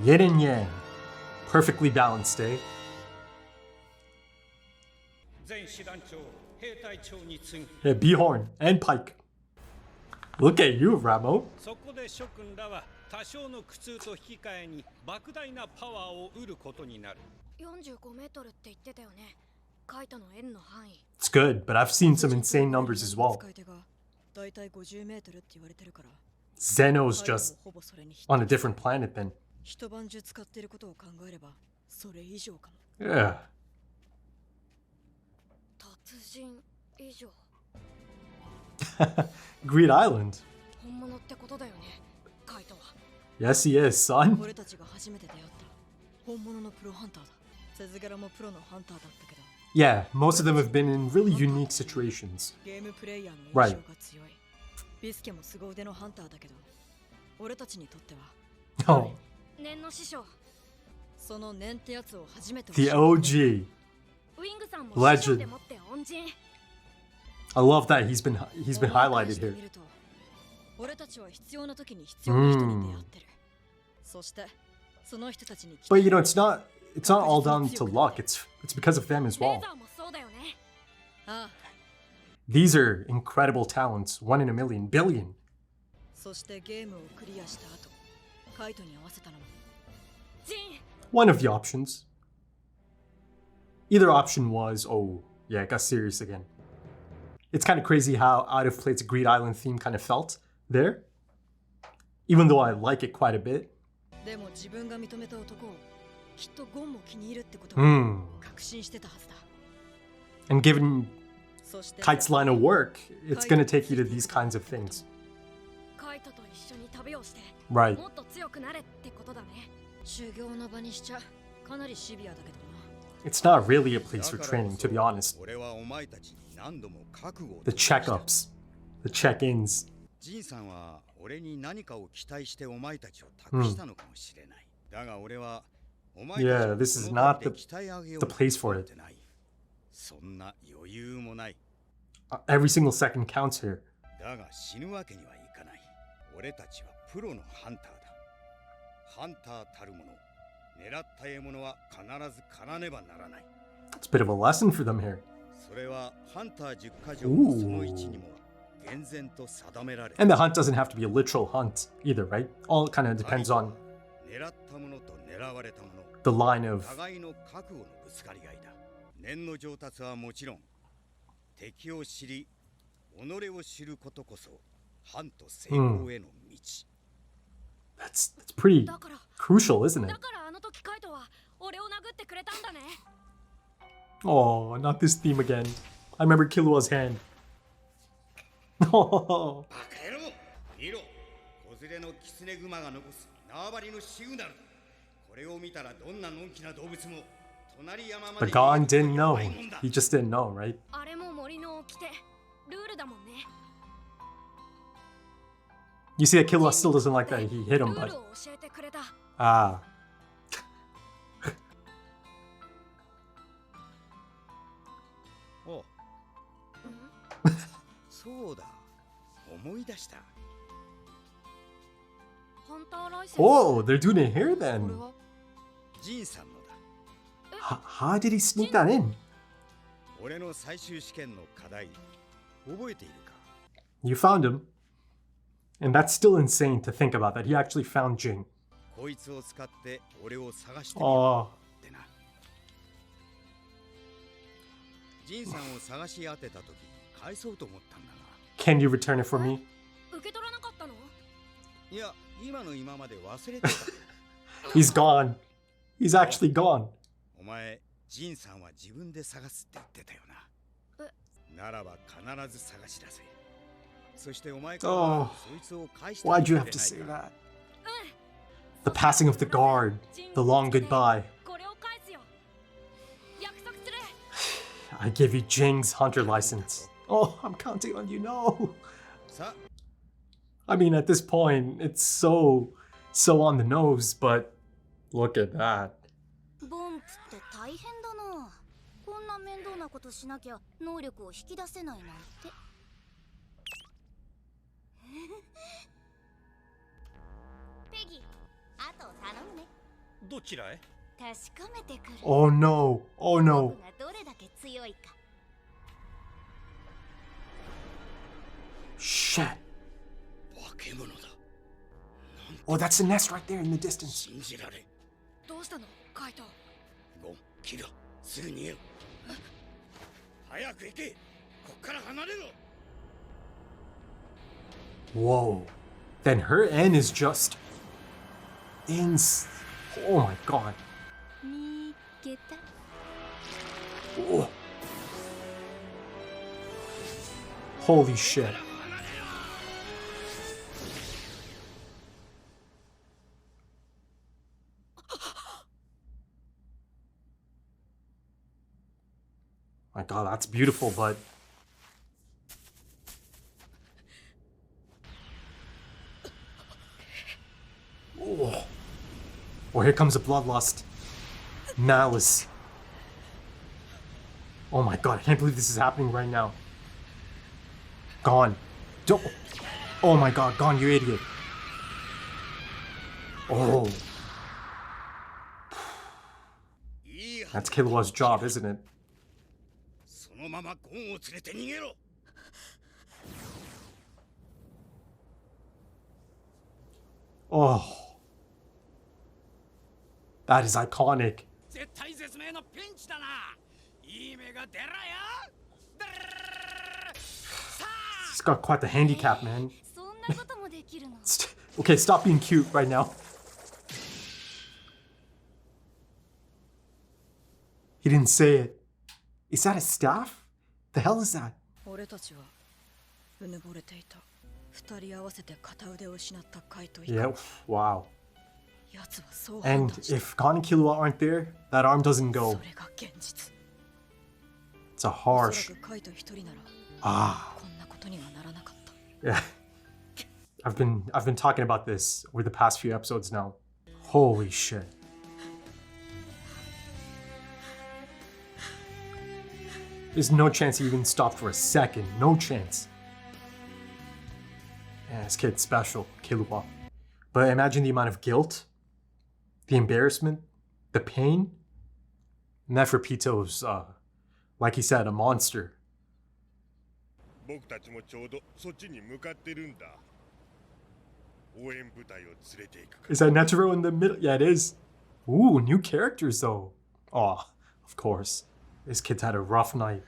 Yin and yang. Perfectly balanced, eh? Yeah, Bihorn and Pike. Look at you, Ramo. It's good, but I've seen some insane numbers as well. Zeno's just on a different planet then. Yeah. Greed Island. Yes, he is, son. Yeah, most of them have been in really unique situations. Right. Oh. The OG. Legend. I love that he's been highlighted here. But you know, it's not all down to luck. It's because of them as well. These are incredible talents, 1 in a million, billion. One of the options. Either option was, oh yeah, it got serious again. It's kind of crazy how out of place Greed Island theme kind of felt there. Even though I like it quite a bit. And given Kite's line of work, it's gonna take you to these kinds of things. Right. It's not really a place for training, to be honest. The checkups, the check-ins. Yeah, this is not the place for it. Every single second counts here. It's a bit of a lesson for them here. Ooh. And the hunt doesn't have to be a literal hunt either, right? All kind of depends on the line of That's pretty crucial, isn't it? Oh, not this theme again. I remember Killua's hand. Oh. But Gon didn't know. He just didn't know, right? You see that Killua still doesn't like that he hit him, but... Ah. Oh, they're doing it here then. How did he sneak that in? You found him. And that's still insane to think about, that he actually found Jing. Oh. Can you return it for me? He's gone. He's actually gone. Oh, why'd you have to say that? The passing of the guard, the long goodbye. I give you Jing's hunter license. Oh, I'm counting on you, no. I mean, at this point, it's so on the nose, but look at that. Oh no. Oh no. Shit. Oh, that's the nest right there in the distance. Whoa. Then her N is just oh my god. Oh. Holy shit. My god, that's beautiful, but oh, here comes the bloodlust. Malice. Oh my god, I can't believe this is happening right now. Gone. Don't. Oh my god, gone, you idiot. Oh. That's Killua's job, isn't it? Oh. That is iconic. He's got quite the handicap, man. Okay, stop being cute right now. He didn't say it. Is that a staff? The hell is that? Yeah, wow. And if Gon and Killua aren't there, that arm doesn't go. It's a harsh. Ah. Yeah. I've been talking about this over the past few episodes now. Holy shit. There's no chance he even stopped for a second. No chance. Yeah, this kid's special, Killua. But imagine the amount of guilt, the embarrassment, the pain. Neferpitou's, like he said, a monster. Is that Netero in the middle? Yeah, it is. Ooh, new characters though. Oh, of course. This kid's had a rough night.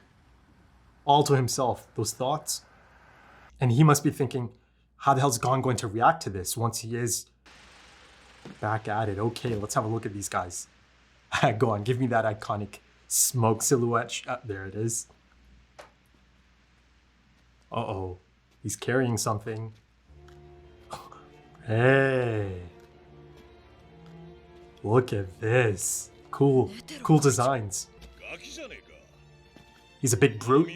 All to himself, those thoughts. And he must be thinking, how the hell's Gon going to react to this once he is back at it? Okay, let's have a look at these guys. Go on, give me that iconic smoke silhouette. There it is. Uh-oh. He's carrying something. Hey. Look at this. Cool. Cool designs. He's a big brute.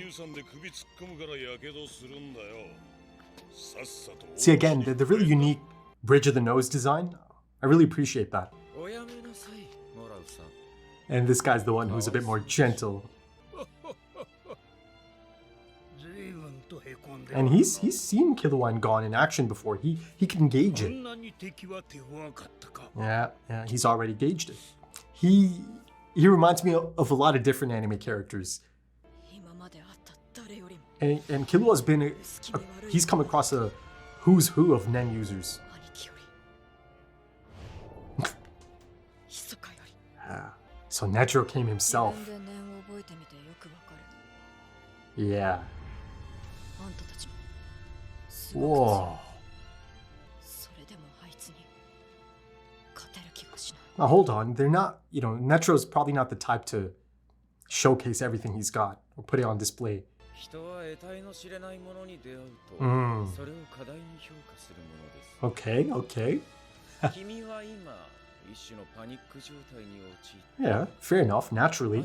See, again, the really unique bridge of the nose design. I really appreciate that. And this guy's the one who's a bit more gentle. And he's seen Killua and Gon in action before. He can gauge it. Yeah, he's already gauged it. He reminds me of a lot of different anime characters. And Killua's been he's come across a who's who of Nen users. So Netero came himself. Yeah. Whoa. Now hold on, they're not, Netero's probably not the type to showcase everything he's got or put it on display. Okay. Yeah, fair enough, naturally.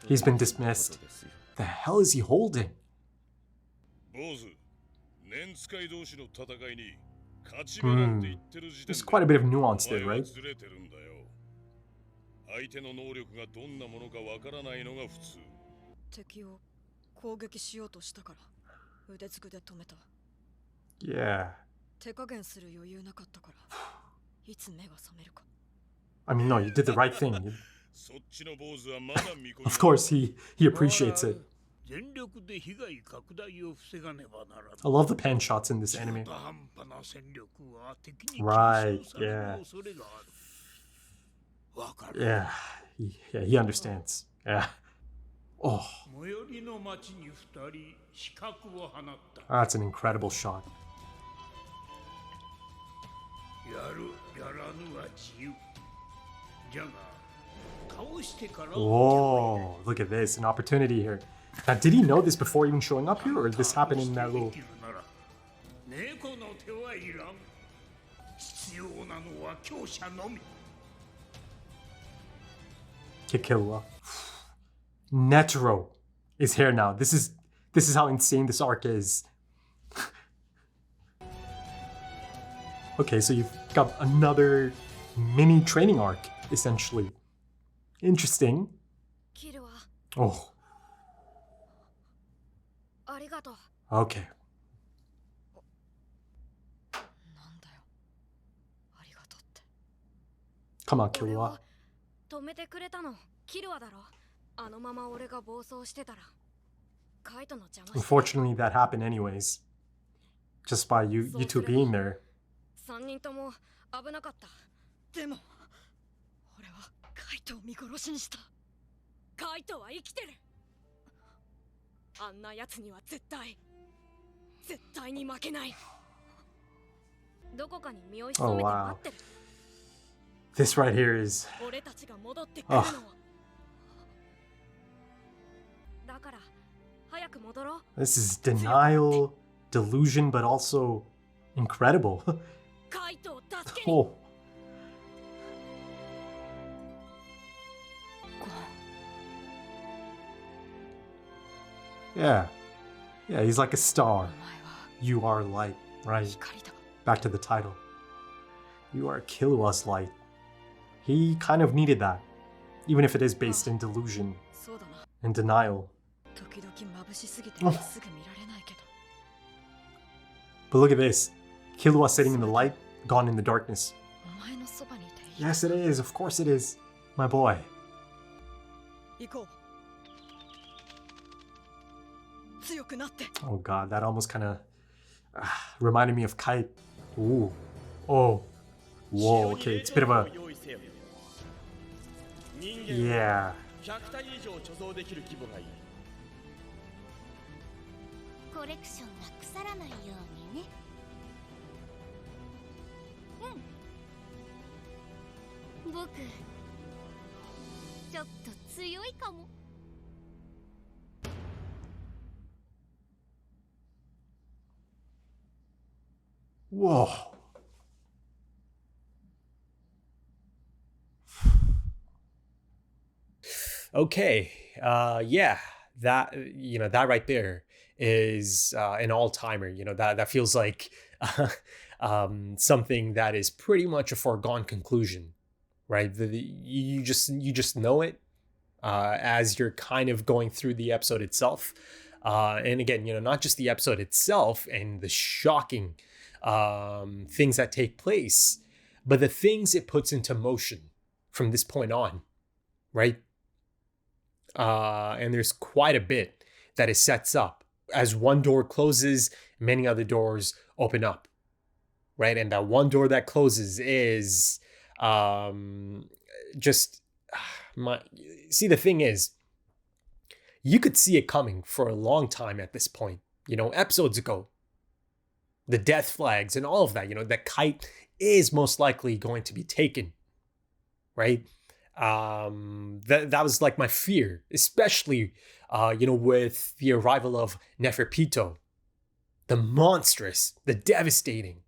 He's been dismissed. The hell is he holding? There's quite a bit of nuance there, right? Yeah. I mean, no, you did the right thing. Of course, he appreciates it. I love the pan shots in this anime. Right, yeah. Yeah, he understands. Yeah. Oh. That's an incredible shot. Whoa, look at this, an opportunity here. Now, did he know this before even showing up here, or did this happen in that little... Killua. Netero is here now. This is how insane this arc is. Okay, so you've got another mini training arc, essentially. Interesting. Oh. Okay. Come on, Killua. Unfortunately, that happened anyways. Just by you two being there. Oh wow. This right here is... Oh. This is denial, delusion, but also incredible. Oh. Yeah. Yeah, he's like a star. You are light, right? Back to the title. You are Killua's light. He kind of needed that, even if it is based in delusion and denial. Oh. But look at this. Killua sitting in the light, gone in the darkness. Yes, it is. Of course it is. My boy. Oh god, that almost kind of reminded me of Kite. Ooh. Oh. Whoa, okay, it's a bit of a... Yeah. Whoa. Okay, yeah, that, you know, that right there is an all-timer. You know, that feels like something that is pretty much a foregone conclusion, right? You just know it as you're kind of going through the episode itself. And again, you know, not just the episode itself and the shocking things that take place, but the things it puts into motion from this point on, right? And there's quite a bit that it sets up. As one door closes, many other doors open up, right? And that one door that closes is see, the thing is, you could see it coming for a long time at this point, you know, episodes ago. The death flags and all of that, you know, that Kite is most likely going to be taken, right? That was like my fear, especially, you know, with the arrival of Neferpitou, the monstrous, the devastating,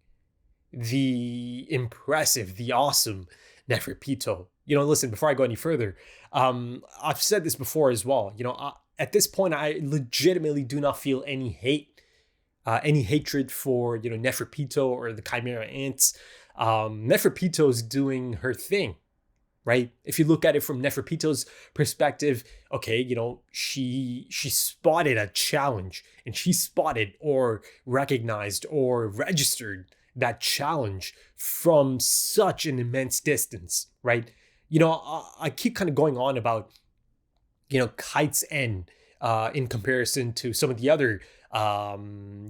the impressive, the awesome Neferpitou. You know, listen, before I go any further, I've said this before as well. You know, at this point, I legitimately do not feel any hatred for, you know, Neferpitou or the Chimera ants. Neferpitou is doing her thing, right? If you look at it from Neferpitou's perspective, okay, you know, she spotted a challenge, and she spotted or recognized or registered that challenge from such an immense distance, right? I keep kind of going on about, Kite's N in comparison to some of the other,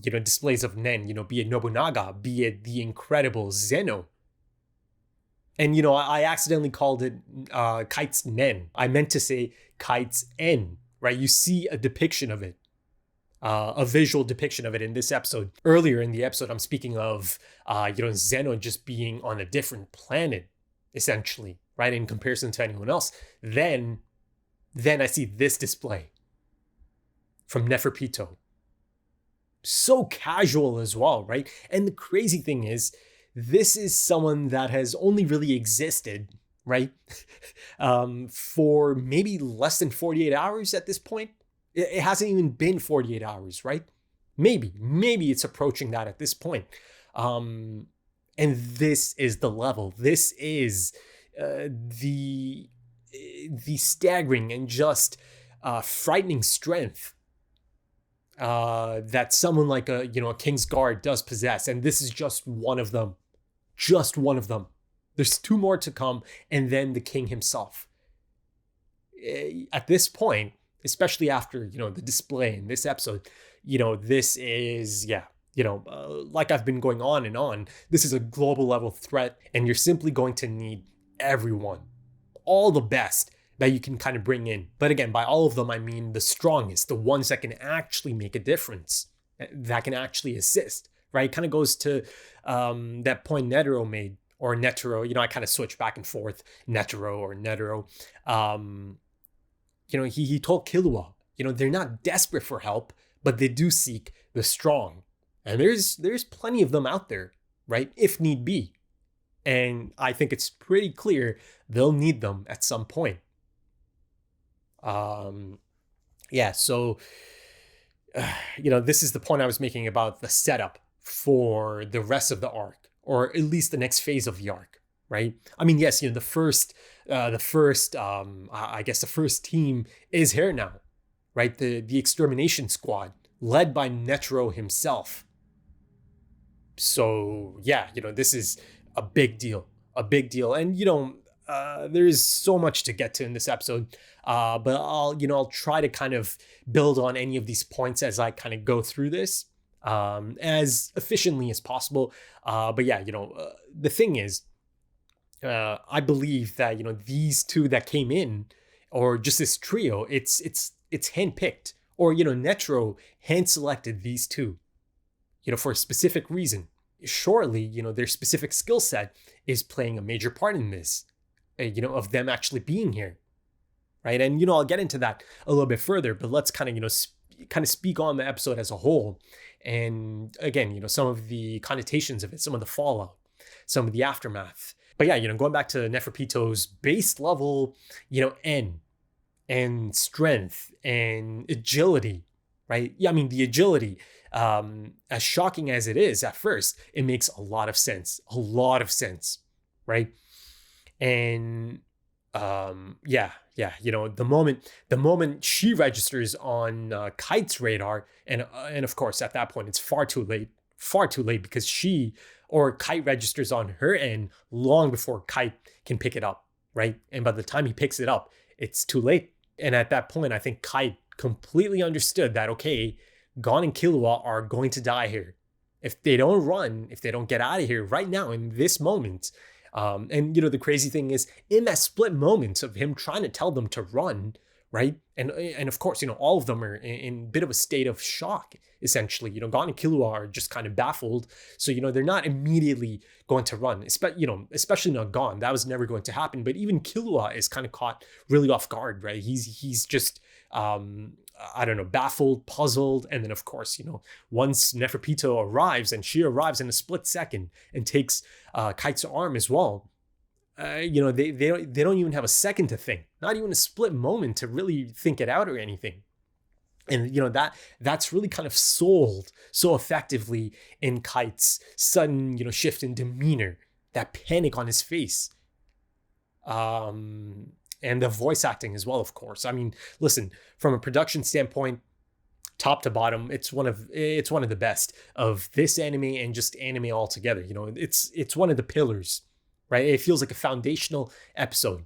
displays of Nen, be it Nobunaga, be it the incredible Zeno. And, I accidentally called it Kite's Nen. I meant to say Kite's N, right? You see a depiction of it, a visual depiction of it in this episode. Earlier in the episode, I'm speaking of, Zeno just being on a different planet, essentially, right? In comparison to anyone else. Then I see this display from Neferpitou. So casual as well, right? And the crazy thing is, this is someone that has only really existed, right? For maybe less than 48 hours at this point. It hasn't even been 48 hours, right? Maybe it's approaching that at this point. And this is the level. This is the staggering and just frightening strength that someone like a King's Guard does possess. And this is just one of them. Just one of them. There's two more to come, and then the king himself. At this point, especially after, the display in this episode, this is, like I've been going on and on, this is a global level threat, and you're simply going to need everyone, all the best that you can kind of bring in. But again, by all of them, I mean the strongest, the ones that can actually make a difference, that can actually assist, right? It kind of goes to that point Netero made, or Netero, I kind of switch back and forth, Netero or Netero. He told Killua, they're not desperate for help, but they do seek the strong. And there's plenty of them out there, right? If need be. And I think it's pretty clear they'll need them at some point. So, this is the point I was making about the setup for the rest of the arc, or at least the next phase of the arc, right? I mean, yes, the first team is here now, right? The extermination squad led by Netero himself. So yeah, this is a big deal. And there's so much to get to in this episode, but I'll try to kind of build on any of these points as I kind of go through this as efficiently as possible. But yeah, the thing is, I believe that these two that came in, or just this trio, it's handpicked, or Netero hand selected these two, for a specific reason. Surely, their specific skill set is playing a major part in this, of them actually being here, right? And I'll get into that a little bit further, but let's kind of speak on the episode as a whole, and again, some of the connotations of it, some of the fallout, some of the aftermath. But yeah, going back to Neferpitou's base level, N and strength and agility, right? Yeah, I mean, the agility, as shocking as it is at first, it makes a lot of sense, right? And the moment she registers on Kite's radar, and of course at that point it's far too late because Kite registers on her end long before Kite can pick it up, right? And by the time he picks it up, it's too late. And at that point, I think Kite completely understood that, okay, Gon and Killua are going to die here. If they don't run, if they don't get out of here right now in this moment. And the crazy thing is, in that split moment of him trying to tell them to run, right? And of course, all of them are in a bit of a state of shock, essentially. Gon and Killua are just kind of baffled. So, they're not immediately going to run, especially not Gon. That was never going to happen. But even Killua is kind of caught really off guard, right? He's just, baffled, puzzled. And then, of course, once Neferpitou arrives, and she arrives in a split second and takes Kite's arm as well, they don't even have a second to think, not even a split moment to really think it out or anything. And that's really kind of sold so effectively in Kite's sudden shift in demeanor, that panic on his face, and the voice acting as well, of course. I mean, listen, from a production standpoint, top to bottom, it's one of the best of this anime and just anime altogether. You know, it's one of the pillars, right? It feels like a foundational episode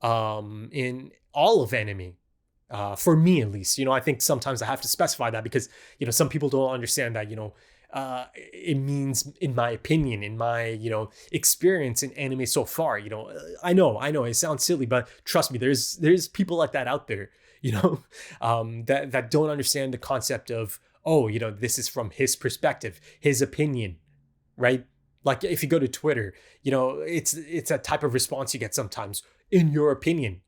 in all of anime. For me, at least, you know, I think sometimes I have to specify that because, you know, some people don't understand that, you know, it means, in my opinion, in my, you know, experience in anime so far, you know, I know it sounds silly, but trust me, there's people like that out there, you know, that don't understand the concept of, oh, you know, this is from his perspective, his opinion, right? Like if you go to Twitter, you know, it's a type of response you get sometimes. In your opinion,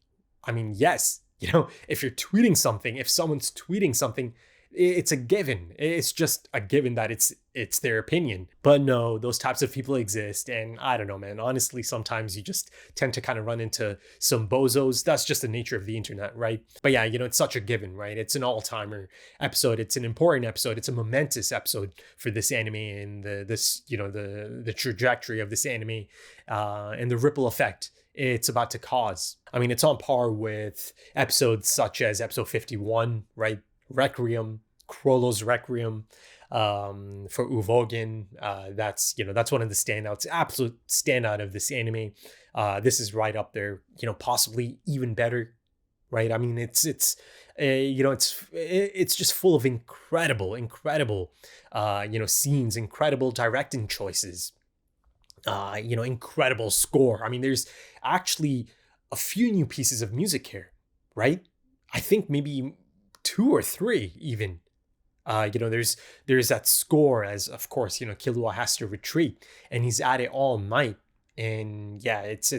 I mean, yes, you know, if you're tweeting something, if someone's tweeting something, it's a given. It's just a given that it's their opinion. But no, those types of people exist. And I don't know, man, honestly, sometimes you just tend to kind of run into some bozos. That's just the nature of the internet, right? But yeah, you know, it's such a given, right? It's an all-timer episode. It's an important episode. It's a momentous episode for this anime and the trajectory of this anime and the ripple effect it's about to cause. I mean, it's on par with episodes such as episode 51, right? Requiem, Krollo's Requiem, for Uvogin. That's one of the standouts, absolute standout of this anime. This is right up there, you know, possibly even better, right? I mean, it's just full of incredible, scenes, incredible directing choices, incredible score. I mean, there's actually a few new pieces of music here, right? I think maybe 2 or 3 even. There's that score as, of course, you know, Killua has to retreat and he's at it all night. And yeah, it's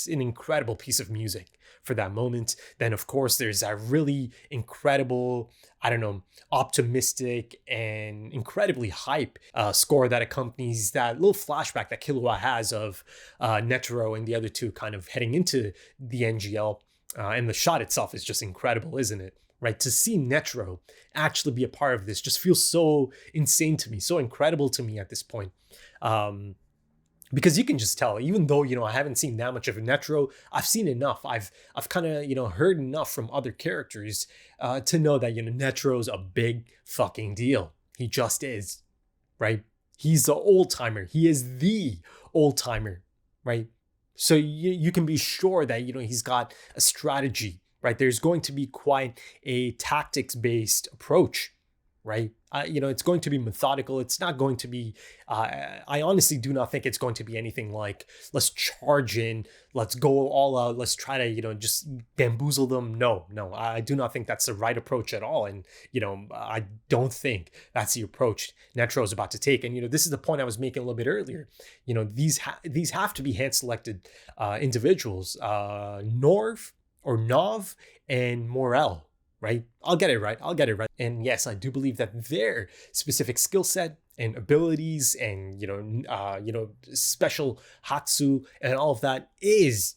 an incredible piece of music for that moment. Then, of course, there's that really incredible, optimistic and incredibly hype score that accompanies that little flashback that Killua has of Netero and the other two kind of heading into the NGL. And the shot itself is just incredible, isn't it? Right? To see Netero actually be a part of this just feels so insane to me, so incredible to me at this point. Because you can just tell, even though, you know, I haven't seen that much of Netero, I've seen enough. I've kind of, you know, heard enough from other characters to know that, you know, Netero's a big fucking deal. He just is, right? He's the old timer. He is the old timer, right? So you can be sure that, you know, he's got a strategy, right? There's going to be quite a tactics-based approach, right? It's going to be methodical. It's not going to be, I honestly do not think it's going to be anything like, let's charge in, let's go all out, let's try to, you know, just bamboozle them. No, I do not think that's the right approach at all. And, you know, I don't think that's the approach Netero is about to take. And, you know, this is the point I was making a little bit earlier. You know, these have to be hand-selected individuals, Norv and Morel. Right? I'll get it right. And yes, I do believe that their specific skill set and abilities and, special Hatsu and all of that is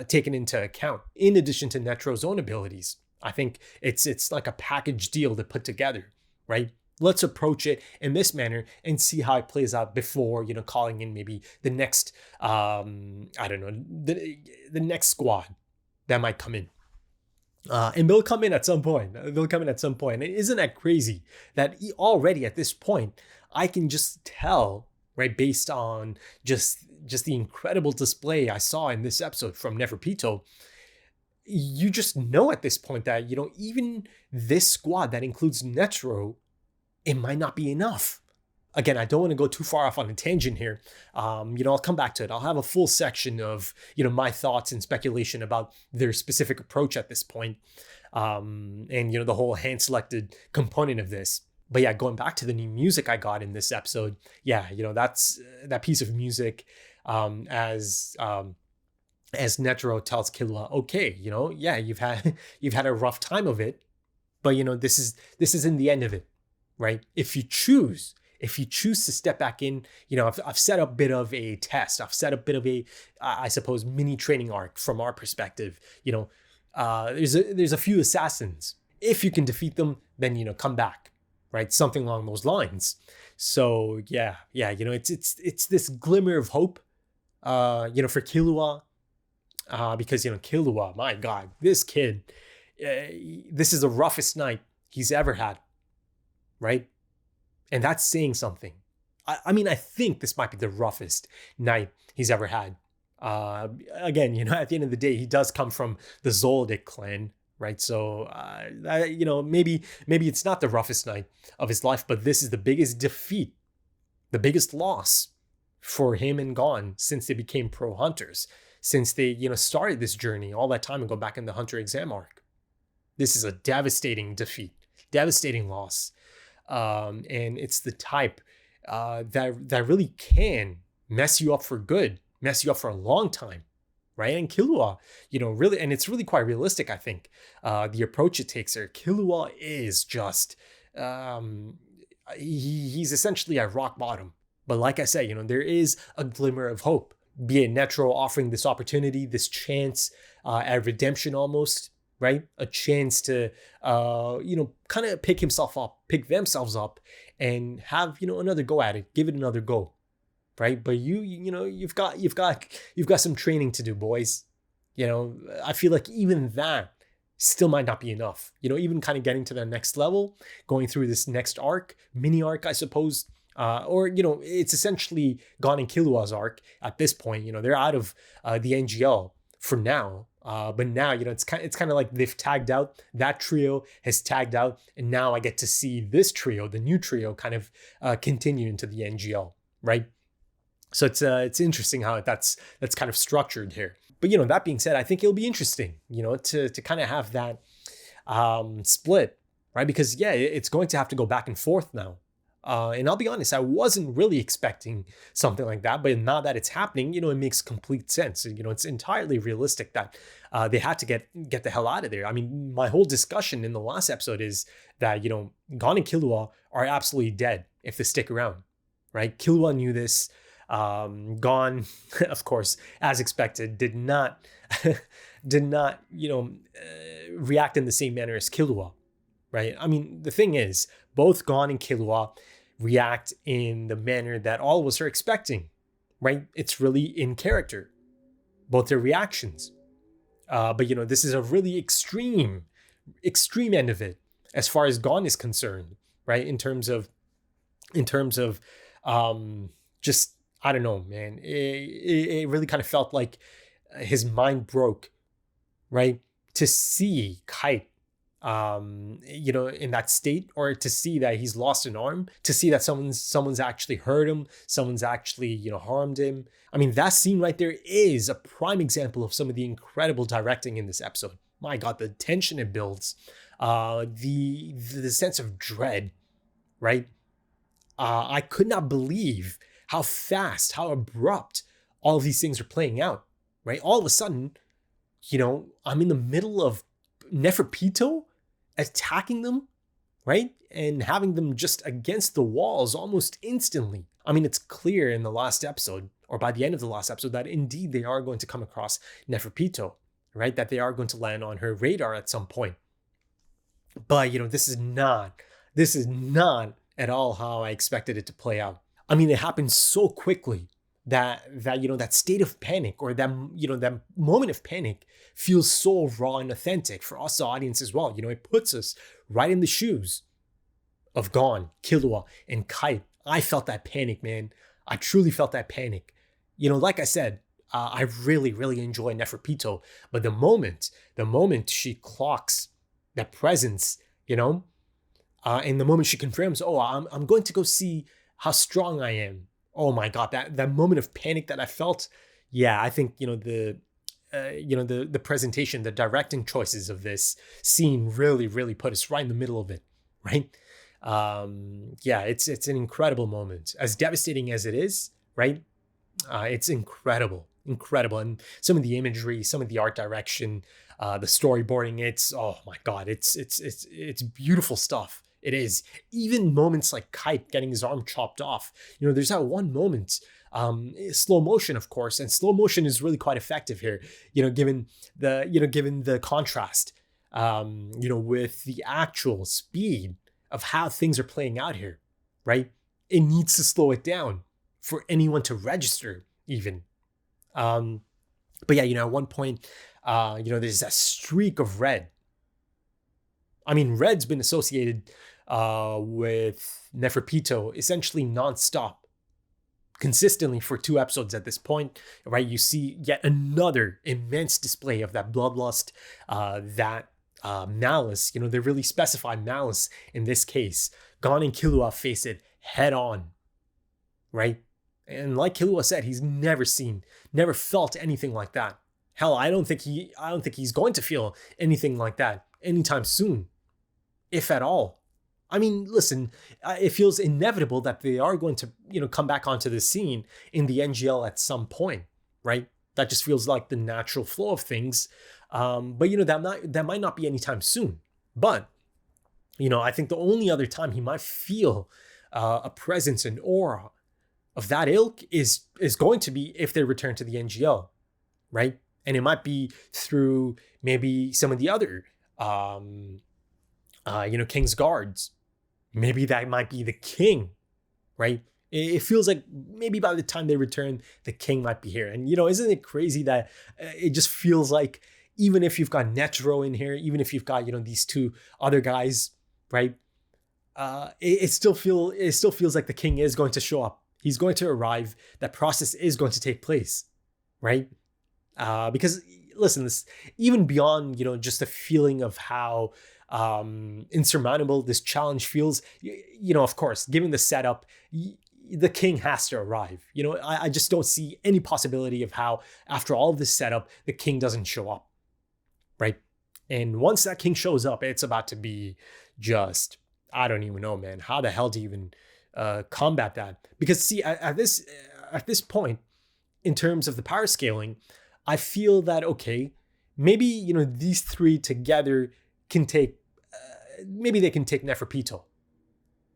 taken into account in addition to Netero's own abilities. I think it's like a package deal to put together, right? Let's approach it in this manner and see how it plays out before, you know, calling in maybe the next, the next squad that might come in. And they'll come in at some point. And isn't that crazy that already at this point, I can just tell, right, based on just the incredible display I saw in this episode from Neferpitou, you just know at this point that, you know, even this squad that includes Netero, it might not be enough. Again, I don't want to go too far off on a tangent here. I'll come back to it. I'll have a full section of, you know, my thoughts and speculation about their specific approach at this point. And, you know, the whole hand-selected component of this. But yeah, going back to the new music I got in this episode, yeah, you know, that's that piece of music as Netero tells Killua, okay, you know, yeah, you've had a rough time of it, but, you know, this isn't the end of it, right? If you choose to step back in, you know, I've set up a bit of a test. I've set up a bit of a, I suppose, mini training arc from our perspective. You know, there's a few assassins. If you can defeat them, then, you know, come back, right? Something along those lines. So yeah, you know, it's this glimmer of hope, for Killua, because, you know, Killua, my God, this kid, this is the roughest night he's ever had. right? And that's saying something. I mean, I think this might be the roughest night he's ever had. Again, at the end of the day, he does come from the Zoldyck clan, right? So, maybe it's not the roughest night of his life, but this is the biggest defeat, the biggest loss for him and Gon since they became pro hunters, since they, started this journey all that time ago back in the Hunter exam arc. This is a devastating defeat, devastating loss. And it's the type that really can mess you up for good, mess you up for a long time, right? And Killua, really, and it's really quite realistic, I think, the approach it takes there. Killua is just, he's essentially at rock bottom. But like I said, there is a glimmer of hope, be it Netro offering this opportunity, this chance at redemption almost, right? A chance to, kind of pick themselves up and have, another go at it, give it another go, right? But you've got some training to do, boys. I feel like even that still might not be enough. Even kind of getting to the next level, going through this next arc, mini arc, I suppose. Or it's essentially Gon and Killua's arc at this point. They're out of the NGL for now. But now, it's kind of like they've tagged out. That trio has tagged out, and now I get to see this trio, the new trio, kind of continue into the NGL, right? So it's interesting how that's kind of structured here. But that being said, I think it'll be interesting, to kind of have that split, right? Because it's going to have to go back and forth now. And I'll be honest, I wasn't really expecting something like that, but now that it's happening, it makes complete sense. It's entirely realistic that they had to get the hell out of there. I mean, my whole discussion in the last episode is that, Gon and Killua are absolutely dead if they stick around, right? Killua knew this. Gon, of course, as expected, did not react in the same manner as Killua, right? I mean, the thing is, both Gon and Killua react in the manner that all of us are expecting, right? It's really in character, both their reactions. But this is a really extreme end of it as far as Gon is concerned, right? In terms of just, I don't know, man. It really kind of felt like his mind broke, right? To see Kite in that state, or to see that he's lost an arm, to see that someone's actually hurt him, someone's actually, harmed him. I mean, that scene right there is a prime example of some of the incredible directing in this episode. My God, the tension it builds, the sense of dread, right? I could not believe how fast, how abrupt all of these things are playing out, right? All of a sudden, I'm in the middle of Neferpitou attacking them, right? And having them just against the walls almost instantly. I mean, it's clear in the last episode, or by the end of the last episode, that indeed they are going to come across Neferpitou, right? That they are going to land on her radar at some point. But, this is not at all how I expected it to play out. I mean, it happened so quickly that state of panic, or that moment of panic feels so raw and authentic for us, the audience, as well. It puts us right in the shoes of Gon, Killua, and Kite. I felt that panic, man. I truly felt that panic. Like I said, I really, really enjoy Neferpitou, but the moment she clocks that presence, and the moment she confirms, I'm going to go see how strong I am. Oh my God, that moment of panic that I felt. Yeah, I think, the presentation, the directing choices of this scene really, really put us right in the middle of it, right? It's an incredible moment. As devastating as it is, right? It's incredible. And some of the imagery, some of the art direction, the storyboarding, oh my God, it's beautiful stuff. It is. Even moments like Kite getting his arm chopped off. There's that one moment, slow motion, of course, and slow motion is really quite effective here. Given the contrast, with the actual speed of how things are playing out here, right? It needs to slow it down for anyone to register, even. But yeah, at one point, there's that streak of red. I mean, red's been associated with Neferpitou essentially nonstop, consistently for 2 episodes at this point, right? You see yet another immense display of that bloodlust, that malice. They really specified malice in this case. Gon and Killua face it head on, right? And like Killua said, he's never felt anything like that. Hell, I don't think he's going to feel anything like that anytime soon, if at all. I mean, listen, it feels inevitable that they are going to, come back onto the scene in the NGL at some point, right? That just feels like the natural flow of things. But that might not be anytime soon. But, I think the only other time he might feel a presence and aura of that ilk is going to be if they return to the NGL, right? And it might be through maybe some of the other, King's Guards. Maybe that might be the king, right? It feels like maybe by the time they return, the king might be here. And, isn't it crazy that it just feels like even if you've got Netero in here, even if you've got, these 2 other guys, right? It still feels like the king is going to show up. He's going to arrive. That process is going to take place, right? Because listen, this even beyond, just the feeling of how insurmountable this challenge feels, of course, given the setup, the king has to arrive. I just don't see any possibility of how, after all of this setup, the king doesn't show up, right? And once that king shows up, it's about to be just, I don't even know, man. How the hell do you even combat that? Because see, at this point, in terms of the power scaling, I feel that, okay, maybe, these 3 together can take, maybe they can take Neferpitou,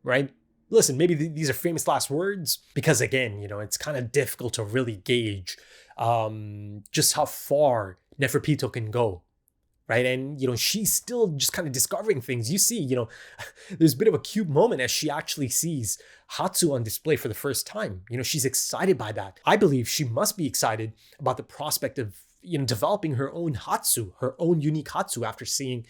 right? Listen, maybe these are famous last words, because again, it's kind of difficult to really gauge just how far Neferpitou can go, right? And, she's still just kind of discovering things. You see, there's a bit of a cute moment as she actually sees Hatsu on display for the first time. She's excited by that. I believe she must be excited about the prospect of, developing her own Hatsu, her own unique Hatsu after seeing,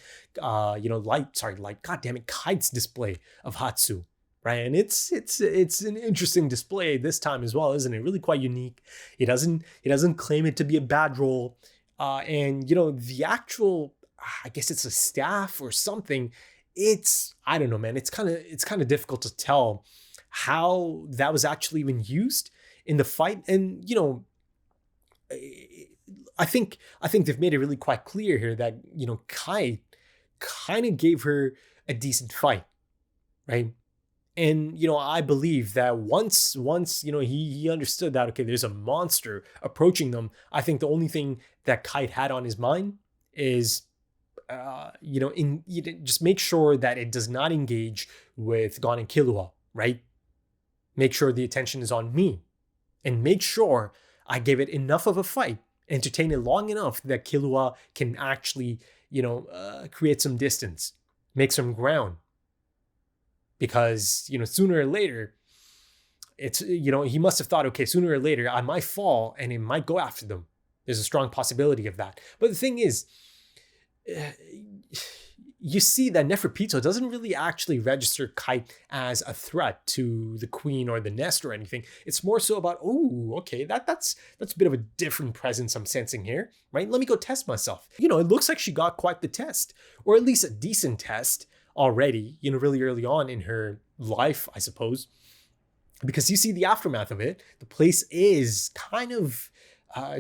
Kite's display of Hatsu, right? And it's an interesting display this time as well, isn't it? Really quite unique. He doesn't claim it to be a bad role. And the actual, I guess it's a staff or something. I don't know, man. It's kind of difficult to tell how that was actually even used in the fight. And, I think they've made it really quite clear here that, Kite kind of gave her a decent fight, right? And, I believe that once, he understood that, okay, there's a monster approaching them. I think the only thing that Kite had on his mind is, just make sure that it does not engage with Gon and Killua, right? Make sure the attention is on me, and make sure I give it enough of a fight, entertain it long enough that Killua can actually, create some distance, make some ground. Because, sooner or later, it's, he must have thought, okay, sooner or later, I might fall and it might go after them. There's a strong possibility of that. But the thing is, you see that Neferpitou doesn't really actually register Kite as a threat to the queen or the nest or anything. It's more so about, oh, okay, that's a bit of a different presence I'm sensing here, right? Let me go test myself. It looks like she got quite the test, or at least a decent test already, really early on in her life, I suppose. Because you see the aftermath of it. The place is kind of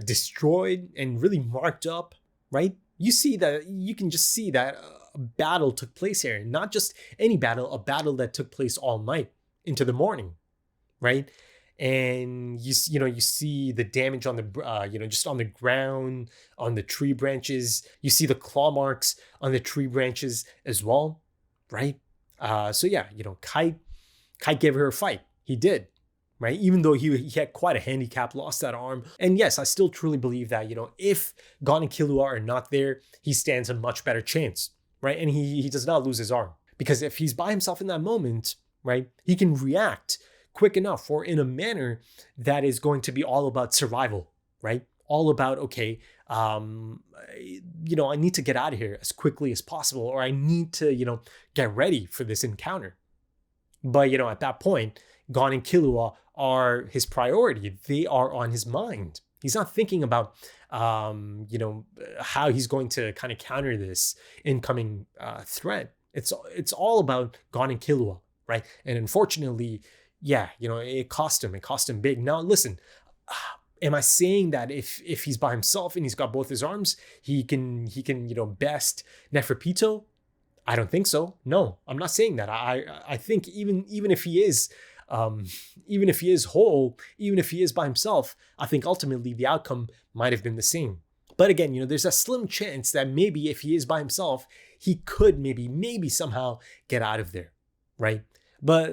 destroyed and really marked up, right? You can just see that a battle took place here. Not just any battle, a battle that took place all night into the morning, right? And you see the damage on the just on the ground, on the tree branches. You see the claw marks on the tree branches as well, right? So yeah, Kite gave her a fight. He did, right? Even though he had quite a handicap, lost that arm. And yes, I still truly believe that, if Gon and Killua are not there, he stands a much better chance, right? And he does not lose his arm. Because if he's by himself in that moment, right, he can react quick enough or in a manner that is going to be all about survival, right? all about, okay, I need to get out of here as quickly as possible, or I need to, get ready for this encounter. But, at that point, Gon and Killua are his priority. They are on his mind. He's not thinking about, how he's going to kind of counter this incoming threat. It's all about Gon and Killua, right? And unfortunately, yeah, it cost him. It cost him big. Now, listen, am I saying that if he's by himself and he's got both his arms, he can best Neferpitou? I don't think so. No, I'm not saying that. I think even if he is whole, even if he is by himself, I think ultimately the outcome might have been the same. But again, there's a slim chance that maybe if he is by himself, he could maybe somehow get out of there, right? But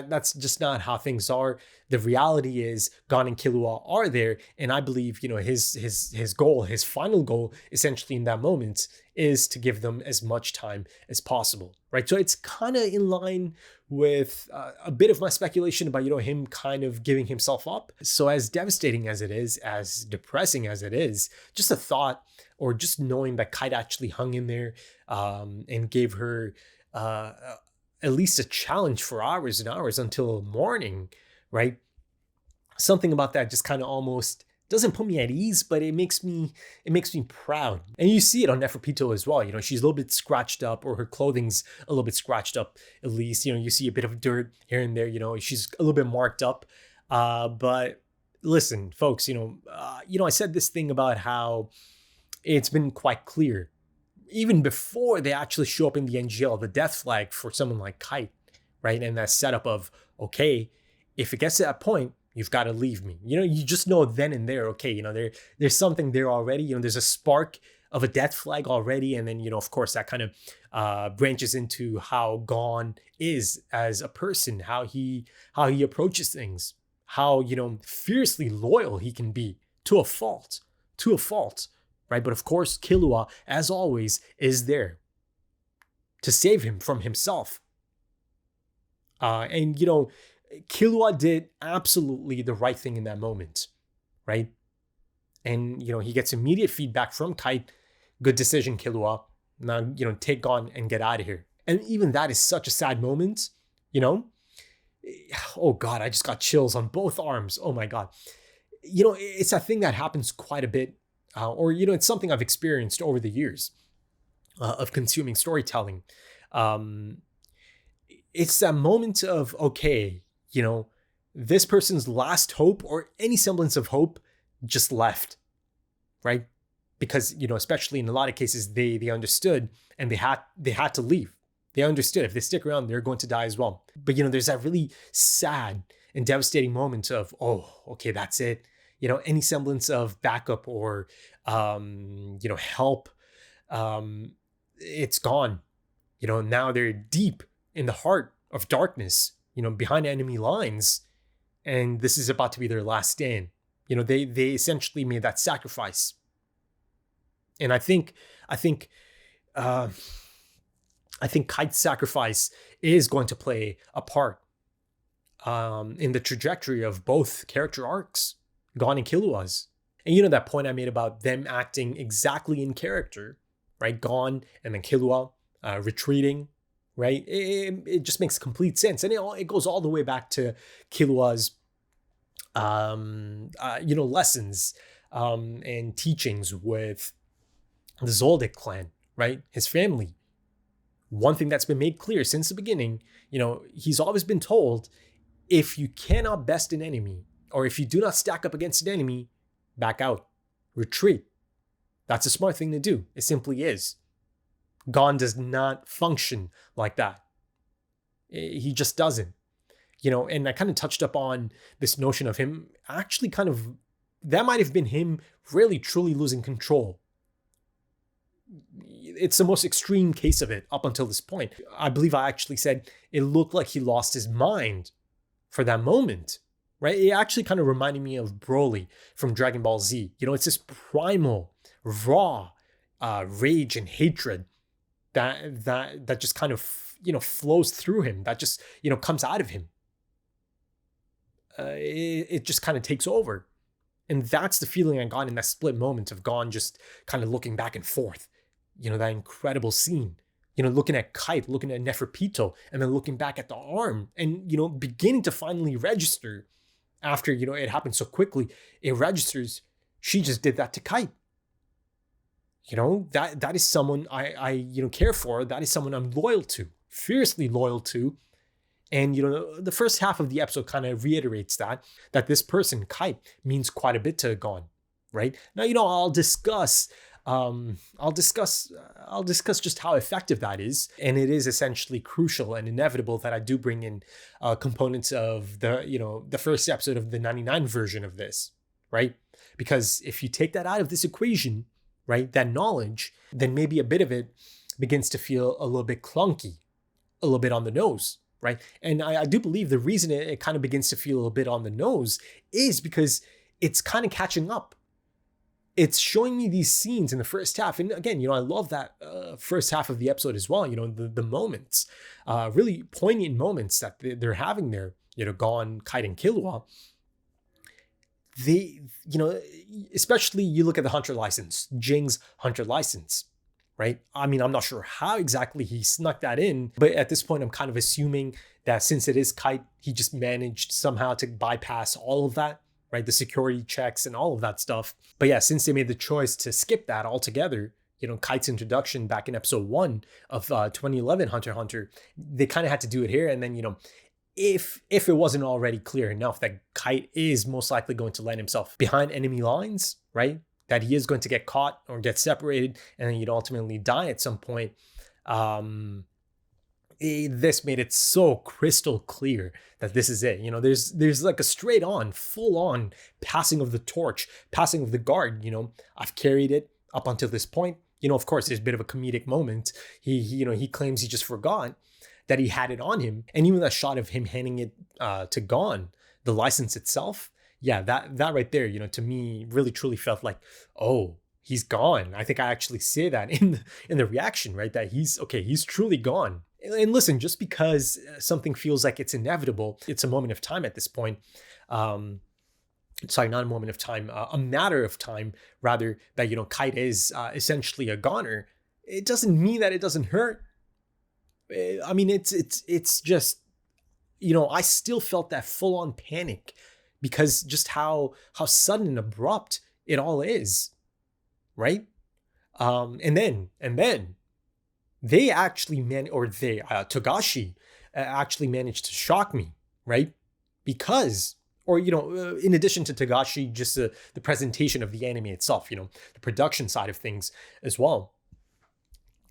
that's just not how things are. The reality is Gon and Killua are there, and I believe his goal, his final goal, essentially in that moment, is to give them as much time as possible, right? So it's kind of in line with a bit of my speculation about him kind of giving himself up. So as devastating as it is, as depressing as it is, just a thought, or just knowing that Kite actually hung in there and gave her at least a challenge for hours and hours until morning, right? Something about that just kind of almost doesn't put me at ease, but it makes me proud. And you see it on Neferpitou as well. She's a little bit scratched up, or her clothing's a little bit scratched up, at least. You see a bit of dirt here and there. She's a little bit marked up. But listen, folks, I said this thing about how it's been quite clear, even before they actually show up in the NGL, the death flag for someone like Kite, right? And that setup of, okay, if it gets to that point, you've got to leave me. You just know then and there, okay, there's something there already. There's a spark of a death flag already. And then, of course, that kind of branches into how Gon is as a person, how he approaches things, how, fiercely loyal he can be to a fault, right? But of course, Killua, as always, is there to save him from himself. And Killua did absolutely the right thing in that moment, right? And, he gets immediate feedback from Kite. Good decision, Killua. Now, take Gon and get out of here. And even that is such a sad moment, Oh God, I just got chills on both arms. Oh my God. It's a thing that happens quite a bit. Or it's something I've experienced over the years of consuming storytelling. It's that moment of, okay, this person's last hope, or any semblance of hope, just left, right? Because, especially in a lot of cases, they understood, and they had to leave. They understood if they stick around, they're going to die as well. But, there's that really sad and devastating moment of, oh, okay, that's it. Any semblance of backup or, help, it's gone. Now they're deep in the heart of darkness, behind enemy lines. And this is about to be their last stand. They essentially made that sacrifice. And I think Kite's sacrifice is going to play a part in the trajectory of both character arcs, Gon and Killua's. And that point I made about them acting exactly in character, right? Gon and then Killua retreating, right? It just makes complete sense. And it goes all the way back to Killua's, lessons and teachings with the Zoldyck clan, right? His family. One thing that's been made clear since the beginning, he's always been told, if you cannot best an enemy, or if you do not stack up against an enemy, back out, retreat. That's a smart thing to do. It simply is. Gon does not function like that. He just doesn't. And I kind of touched up on this notion of him actually that might have been him really truly losing control. It's the most extreme case of it up until this point. I believe I actually said it looked like he lost his mind for that moment, right? It actually kind of reminded me of Broly from Dragon Ball Z. It's this primal, raw rage and hatred that just kind of, flows through him, that just, comes out of him. It just kind of takes over. And that's the feeling I got in that split moment of Gon just kind of looking back and forth. That incredible scene. Looking at Kite, looking at Neferpitou, and then looking back at the arm and, beginning to finally register after, it happened so quickly. It registers. She just did that to Kite. That is someone I care for. That is someone I'm loyal to, fiercely loyal to. And, the first half of the episode kind of reiterates that this person, Kite, means quite a bit to Gon, right? Now, I'll discuss just how effective that is. And it is essentially crucial and inevitable that I do bring in components of the first episode of the 99 version of this, right? Because if you take that out of this equation, right, that knowledge, then maybe a bit of it begins to feel a little bit clunky, a little bit on the nose, right? And I do believe the reason it kind of begins to feel a little bit on the nose is because it's kind of catching up. It's showing me these scenes in the first half. And again, I love that first half of the episode as well. The moments, really poignant moments that they're having there, Gon, Kite, and Killua. They, especially you look at the hunter license, Jing's hunter license, right? I mean, I'm not sure how exactly he snuck that in, but at this point, I'm kind of assuming that since it is Kite, he just managed somehow to bypass all of that, right? The security checks and all of that stuff. But yeah, since they made the choice to skip that altogether, Kite's introduction back in episode 1 of 2011 Hunter x Hunter, they kind of had to do it here. And then, if it wasn't already clear enough that Kite is most likely going to land himself behind enemy lines, right? That he is going to get caught or get separated and then ultimately die at some point. This made it so crystal clear that this is it. There's like a straight on, full on passing of the torch, passing of the guard. I've carried it up until this point. Of course, there's a bit of a comedic moment. He claims he just forgot that he had it on him. And even that shot of him handing it to Gon, the license itself, yeah, that right there, to me really truly felt like, oh, he's gone. I think I actually say that in the reaction, right? That he's truly gone. And listen, just because something feels like it's inevitable, it's a moment of time at this point. Sorry, not a moment of time, a matter of time, rather, that, Kite is essentially a goner. It doesn't mean that it doesn't hurt. I mean, it's just, I still felt that full on panic because just how sudden and abrupt it all is, right? And then they actually Togashi actually managed to shock me, right? Because, or, in addition to Togashi, just the presentation of the anime itself, the production side of things as well,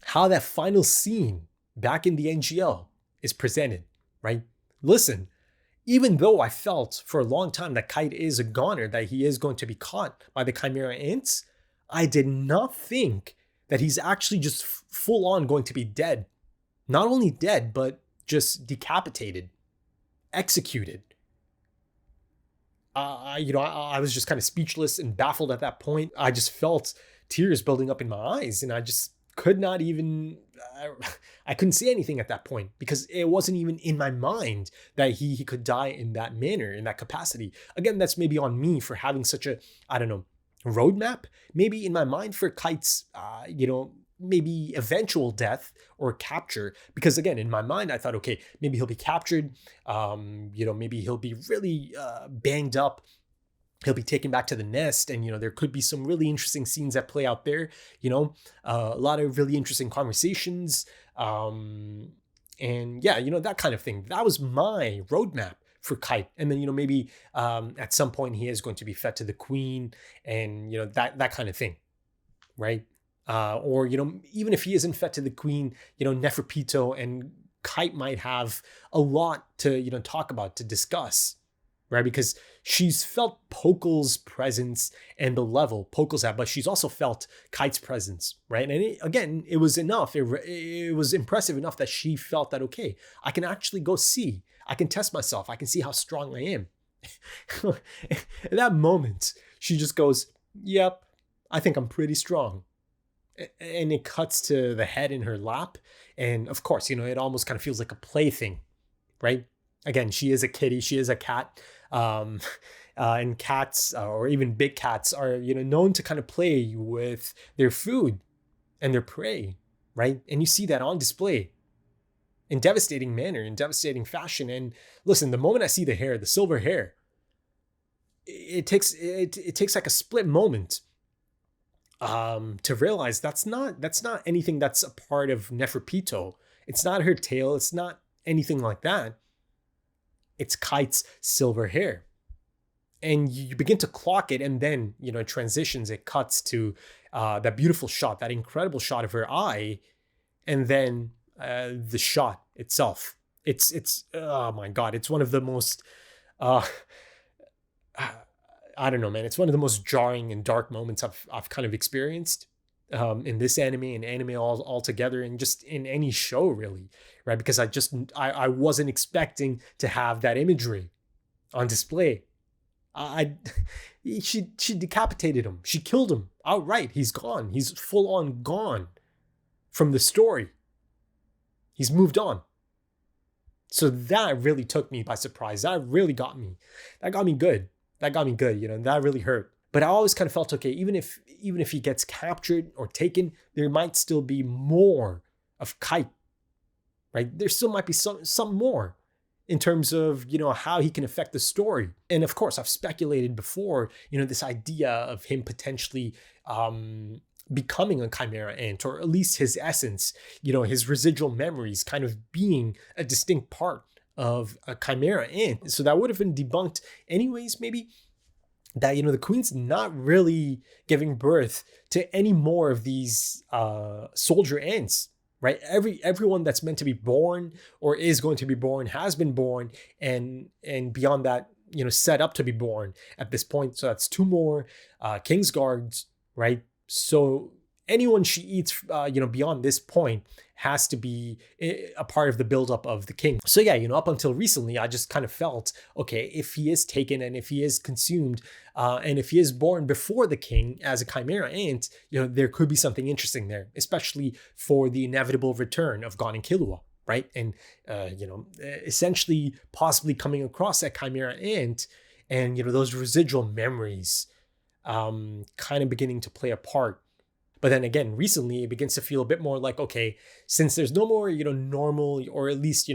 how that final scene back in the NGL is presented, right? Listen, even though I felt for a long time that Kite is a goner, that he is going to be caught by the Chimera ants, I did not think that he's actually just full on going to be dead. Not only dead, but just decapitated, executed. I was just kind of speechless and baffled at that point. I just felt tears building up in my eyes, and I just could not even, I couldn't say anything at that point because it wasn't even in my mind that he could die in that manner, in that capacity. Again, that's maybe on me for having such a, roadmap, maybe in my mind for Kite's, maybe eventual death or capture. Because again, in my mind, I thought, okay, maybe he'll be captured. Maybe he'll be really banged up. He'll be taken back to the nest, and there could be some really interesting scenes that play out there. A lot of really interesting conversations, and yeah, that kind of thing. That was my roadmap for Kite. And then maybe at some point he is going to be fed to the queen, and that kind of thing, right? Or even if he isn't fed to the queen, Neferpitou and Kite might have a lot to talk about, to discuss. Right, because she's felt Pokel's presence and the level Pokel's at, but she's also felt Kite's presence, right? And it was enough. It was impressive enough that she felt that, okay, I can actually go see. I can test myself. I can see how strong I am. At that moment, she just goes, yep, I think I'm pretty strong. And it cuts to the head in her lap. And of course, it almost kind of feels like a plaything, right? Again, she is a kitty. She is a cat. and cats or even big cats are, known to kind of play with their food and their prey, right? And you see that on display in devastating manner, in devastating fashion. And listen, the moment I see the hair, the silver hair, it takes like a split moment to realize that's not anything that's a part of Neferpitou. It's not her tail. It's not anything like that. It's Kite's silver hair. And you begin to clock it, and then, it transitions, it cuts to that beautiful shot, that incredible shot of her eye, and then the shot itself. It's oh my God, it's one of the most I don't know, man. It's one of the most jarring and dark moments I've kind of experienced in this anime and anime all together, and just in any show really, right? Because I wasn't expecting to have that imagery on display. She decapitated him. She killed him outright. He's gone. He's full on gone from the story. He's moved on. So that really took me by surprise. That really got me. That got me good. That really hurt. But I always kind of felt, okay, even if he gets captured or taken, there might still be more of Kite, right? There still might be some more in terms of, how he can affect the story. And of course, I've speculated before, this idea of him potentially becoming a Chimera ant, or at least his essence, his residual memories kind of being a distinct part of a Chimera ant. So that would have been debunked anyways, maybe, that, the queen's not really giving birth to any more of these soldier ants, right? Everyone that's meant to be born or is going to be born has been born, and beyond that, set up to be born at this point. So that's 2 more King's Guards, right? So anyone she eats, beyond this point has to be a part of the buildup of the king. So yeah, up until recently, I just kind of felt, okay, if he is taken and if he is consumed, and if he is born before the king as a Chimera ant, there could be something interesting there, especially for the inevitable return of Gon and Killua, right? And, essentially possibly coming across that Chimera ant and, those residual memories kind of beginning to play a part. But then again, recently it begins to feel a bit more like, okay, since there's no more, normal, or at least,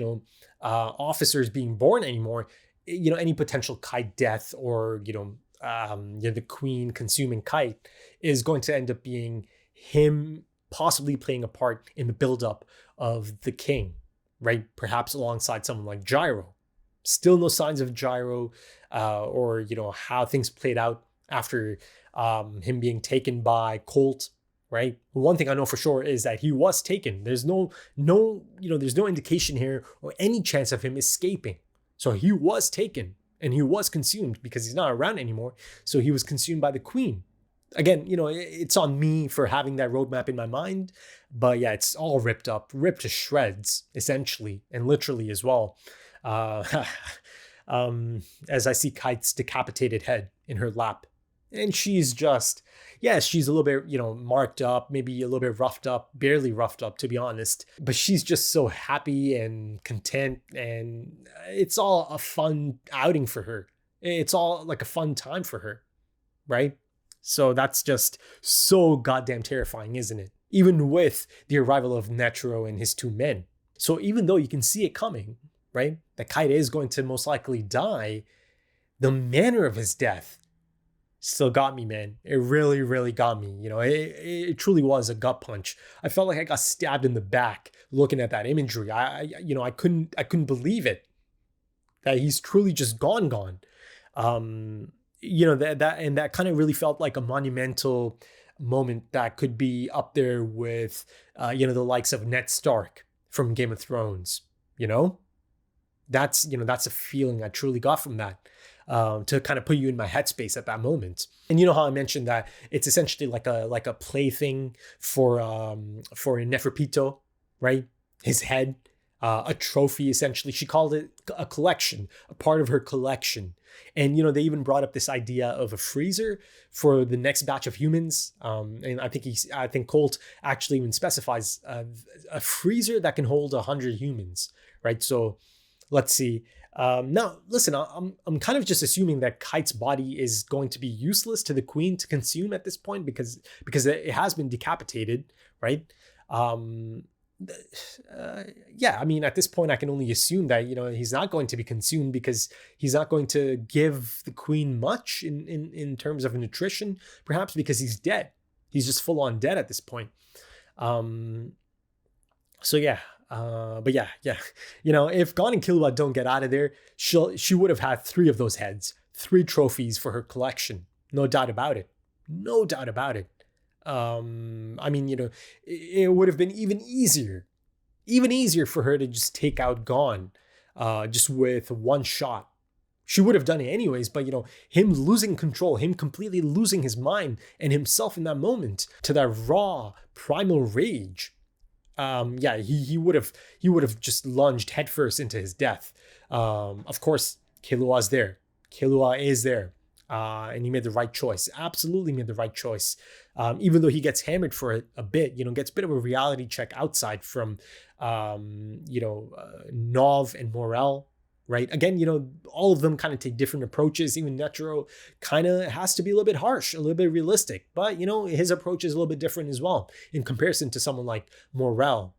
officers being born anymore, any potential Kite death or, the queen consuming Kite is going to end up being him possibly playing a part in the buildup of the king, right? Perhaps alongside someone like Gyro. Still no signs of Gyro, or, how things played out after him being taken by Colt. Right. One thing I know for sure is that he was taken. There's no indication here or any chance of him escaping. So he was taken and he was consumed because he's not around anymore. So he was consumed by the queen. Again, it's on me for having that roadmap in my mind. But yeah, it's all ripped to shreds, essentially, and literally as well. As I see Kite's decapitated head in her lap. And she's just, she's a little bit, marked up, maybe a little bit roughed up, barely roughed up, to be honest. But she's just so happy and content. And it's all a fun outing for her. It's all like a fun time for her, right? So that's just so goddamn terrifying, isn't it? Even with the arrival of Netero and his 2 men. So even though you can see it coming, right? That Kite is going to most likely die, the manner of his death still got me, man. It really, really got me. It truly was a gut punch. I felt like I got stabbed in the back looking at that imagery. I couldn't believe it. That he's truly just gone. That kind of really felt like a monumental moment that could be up there with, the likes of Ned Stark from Game of Thrones. That's a feeling I truly got from that. To kind of put you in my headspace at that moment. And you know how I mentioned that it's essentially like a plaything for Neferpitou, right? His head, a trophy, essentially. She called it a collection, a part of her collection. And, they even brought up this idea of a freezer for the next batch of humans. And I think Colt actually even specifies a freezer that can hold 100 humans, right? So let's see. Now, listen, I'm kind of just assuming that Kite's body is going to be useless to the queen to consume at this point because it has been decapitated, right? Yeah, I mean, at this point, I can only assume that, he's not going to be consumed because he's not going to give the queen much in terms of nutrition, perhaps because he's dead. He's just full on dead at this point. So yeah, but yeah. If Gon and Killua don't get out of there, she would have had 3 of those heads, 3 trophies for her collection. No doubt about it. No doubt about it. I mean, it would have been even easier for her to just take out Gon, just with one shot. She would have done it anyways, but him losing control, him completely losing his mind and himself in that moment to that raw primal rage. Yeah, he would have just lunged headfirst into his death. Of course, Killua is there. And he made the right choice. Absolutely made the right choice. Even though he gets hammered for it a bit, gets a bit of a reality check outside from, Nov and Morel, right? Again, all of them kind of take different approaches. Even Netero kind of has to be a little bit harsh, a little bit realistic, but his approach is a little bit different as well in comparison to someone like Morel,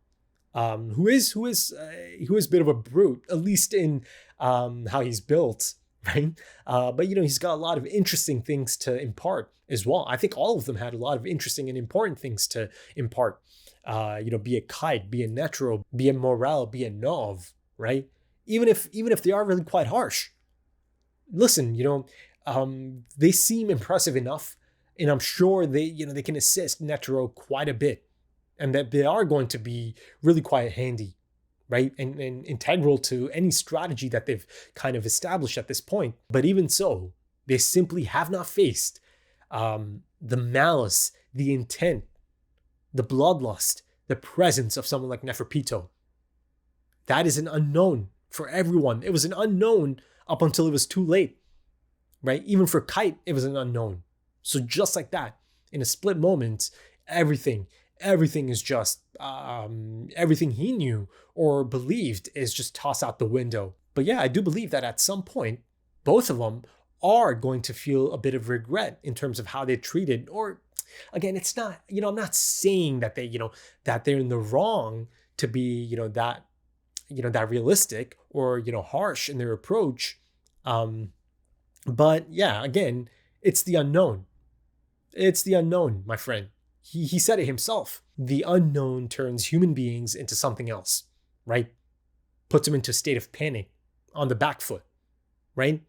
who is a bit of a brute, at least in how he's built. Right. But, he's got a lot of interesting things to impart as well. I think all of them had a lot of interesting and important things to impart, be it Kite, be it Netero, be it Morel, be it Nov, right? Even if they are really quite harsh. Listen, they seem impressive enough, and I'm sure they can assist Netero quite a bit, and that they are going to be really quite handy. Right? And integral to any strategy that they've kind of established at this point. But even so, they simply have not faced the malice, the intent, the bloodlust, the presence of someone like Neferpitou. That is an unknown for everyone. It was an unknown up until it was too late, right? Even for Kite, it was an unknown. So just like that, in a split moment, everything is just, everything he knew or believed is just tossed out the window. But yeah, I do believe that at some point, both of them are going to feel a bit of regret in terms of how they treated, or again, it's not, I'm not saying that they, that they're in the wrong to be, that realistic or, harsh in their approach. But yeah, again, it's the unknown. It's the unknown, my friend. He said it himself. The unknown turns human beings into something else, right? Puts them into a state of panic, on the back foot, right?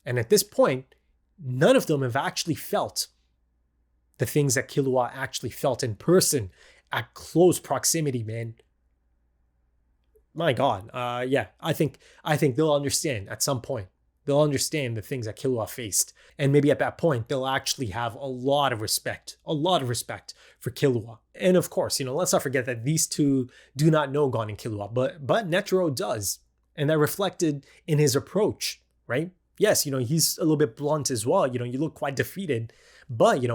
And at this point, none of them have actually felt the things that Killua actually felt in person at close proximity, man. My God, yeah, I think they'll understand at some point. They'll understand the things that Killua faced. And maybe at that point, they'll actually have a lot of respect for Killua. And of course, let's not forget that these two do not know Gon and Killua, but Netero does. And that reflected in his approach, right? Yes, he's a little bit blunt as well. You look quite defeated, but,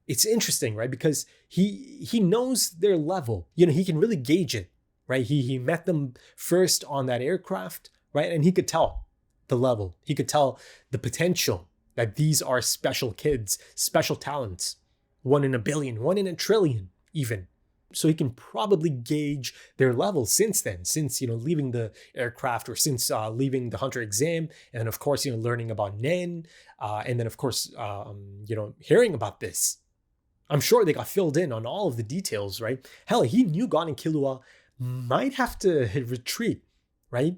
it's interesting, right? Because he knows their level. He can really gauge it, right? He met them first on that aircraft, right? And he could tell the level. He could tell the potential that these are special kids, special talents, 1 in a billion, 1 in a trillion even. So he can probably gauge their level since leaving the aircraft, or since leaving the Hunter exam, and of course, learning about Nen, and then of course, hearing about this. I'm sure they got filled in on all of the details, right? Hell, he knew Gon and Killua might have to retreat, right?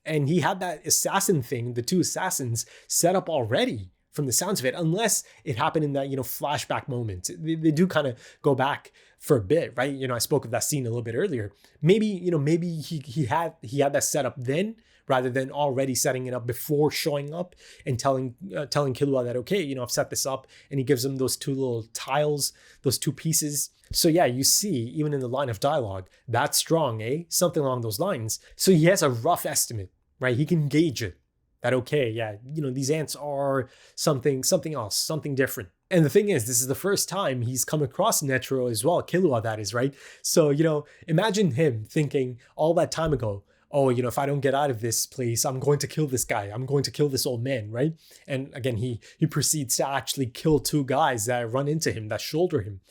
And he had that assassin thing, the 2 assassins, set up already from the sounds of it, unless it happened in that, flashback moment. They do kind of go back for a bit, right? I spoke of that scene a little bit earlier. Maybe he had that set up then, rather than already setting it up before showing up and telling Killua that, okay, I've set this up, and he gives him those 2 little tiles, those 2 pieces. So yeah, you see, even in the line of dialogue, that's strong, eh? Something along those lines. So he has a rough estimate, right? He can gauge it. That, okay, yeah, these ants are something else, something different. And the thing is, this is the first time he's come across Netero as well, Killua, that is, right? So, imagine him thinking all that time ago, oh, if I don't get out of this place, I'm going to kill this guy. I'm going to kill this old man, right? And again, he proceeds to actually kill 2 guys that run into him, that shoulder him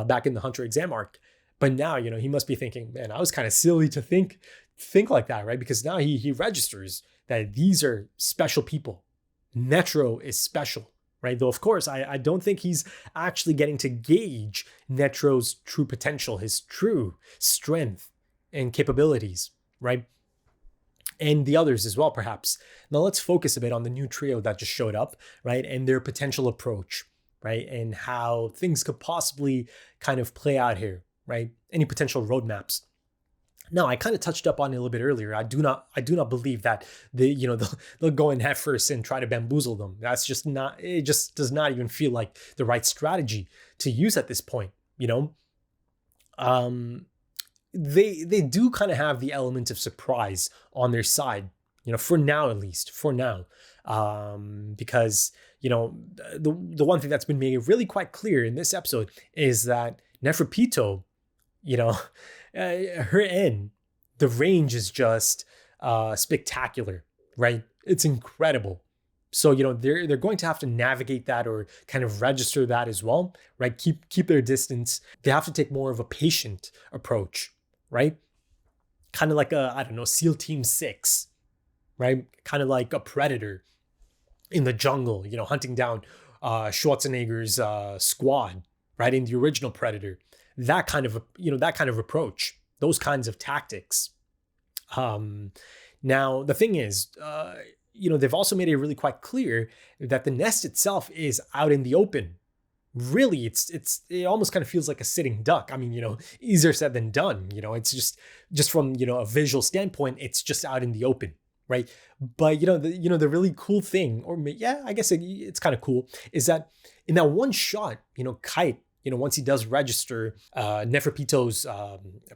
back in the Hunter exam arc. But now, he must be thinking, man, I was kind of silly to think like that, right? Because now he registers that these are special people. Netro is special, right? Though, of course, I don't think he's actually getting to gauge Netro's true potential, his true strength and capabilities, right? And the others as well, perhaps. Now let's focus a bit on the new trio that just showed up, right? And their potential approach, right? And how things could possibly kind of play out here, right? Any potential roadmaps. Now, I kind of touched up on it a little bit earlier. I do not believe that they'll go in head first and try to bamboozle them. That's just not, it just does not even feel like the right strategy to use at this point, They do kind of have the element of surprise on their side, for now, at least for now. Because, the one thing that's been made really quite clear in this episode is that Neferpitou, her end, the range is just spectacular, right? It's incredible. So, they're going to have to navigate that or kind of register that as well, right? Keep their distance. They have to take more of a patient approach, right? Kind of like SEAL Team 6, right? Kind of like a predator in the jungle, hunting down Schwarzenegger's squad, right? In the original Predator. That kind of approach, those kinds of tactics. Now, the thing is, they've also made it really quite clear that the nest itself is out in the open. Really, it almost kind of feels like a sitting duck. I mean, easier said than done. It's just from, a visual standpoint, it's just out in the open, right? But, the really cool thing, or yeah, I guess it's kind of cool, is that in that one shot, Kite, once he does register Neferpitou's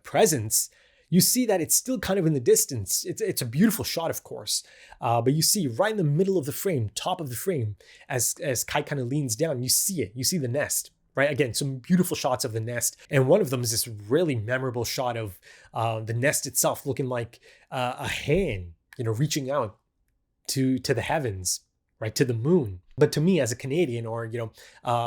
presence, you see that it's still kind of in the distance. It's a beautiful shot, of course. But you see right in the middle of the frame, top of the frame, as Kite kind of leans down, you see it. You see the nest, right? Again, some beautiful shots of the nest. And one of them is this really memorable shot of the nest itself looking like a hand, reaching out to the heavens, right? To the moon. But to me, as a Canadian or,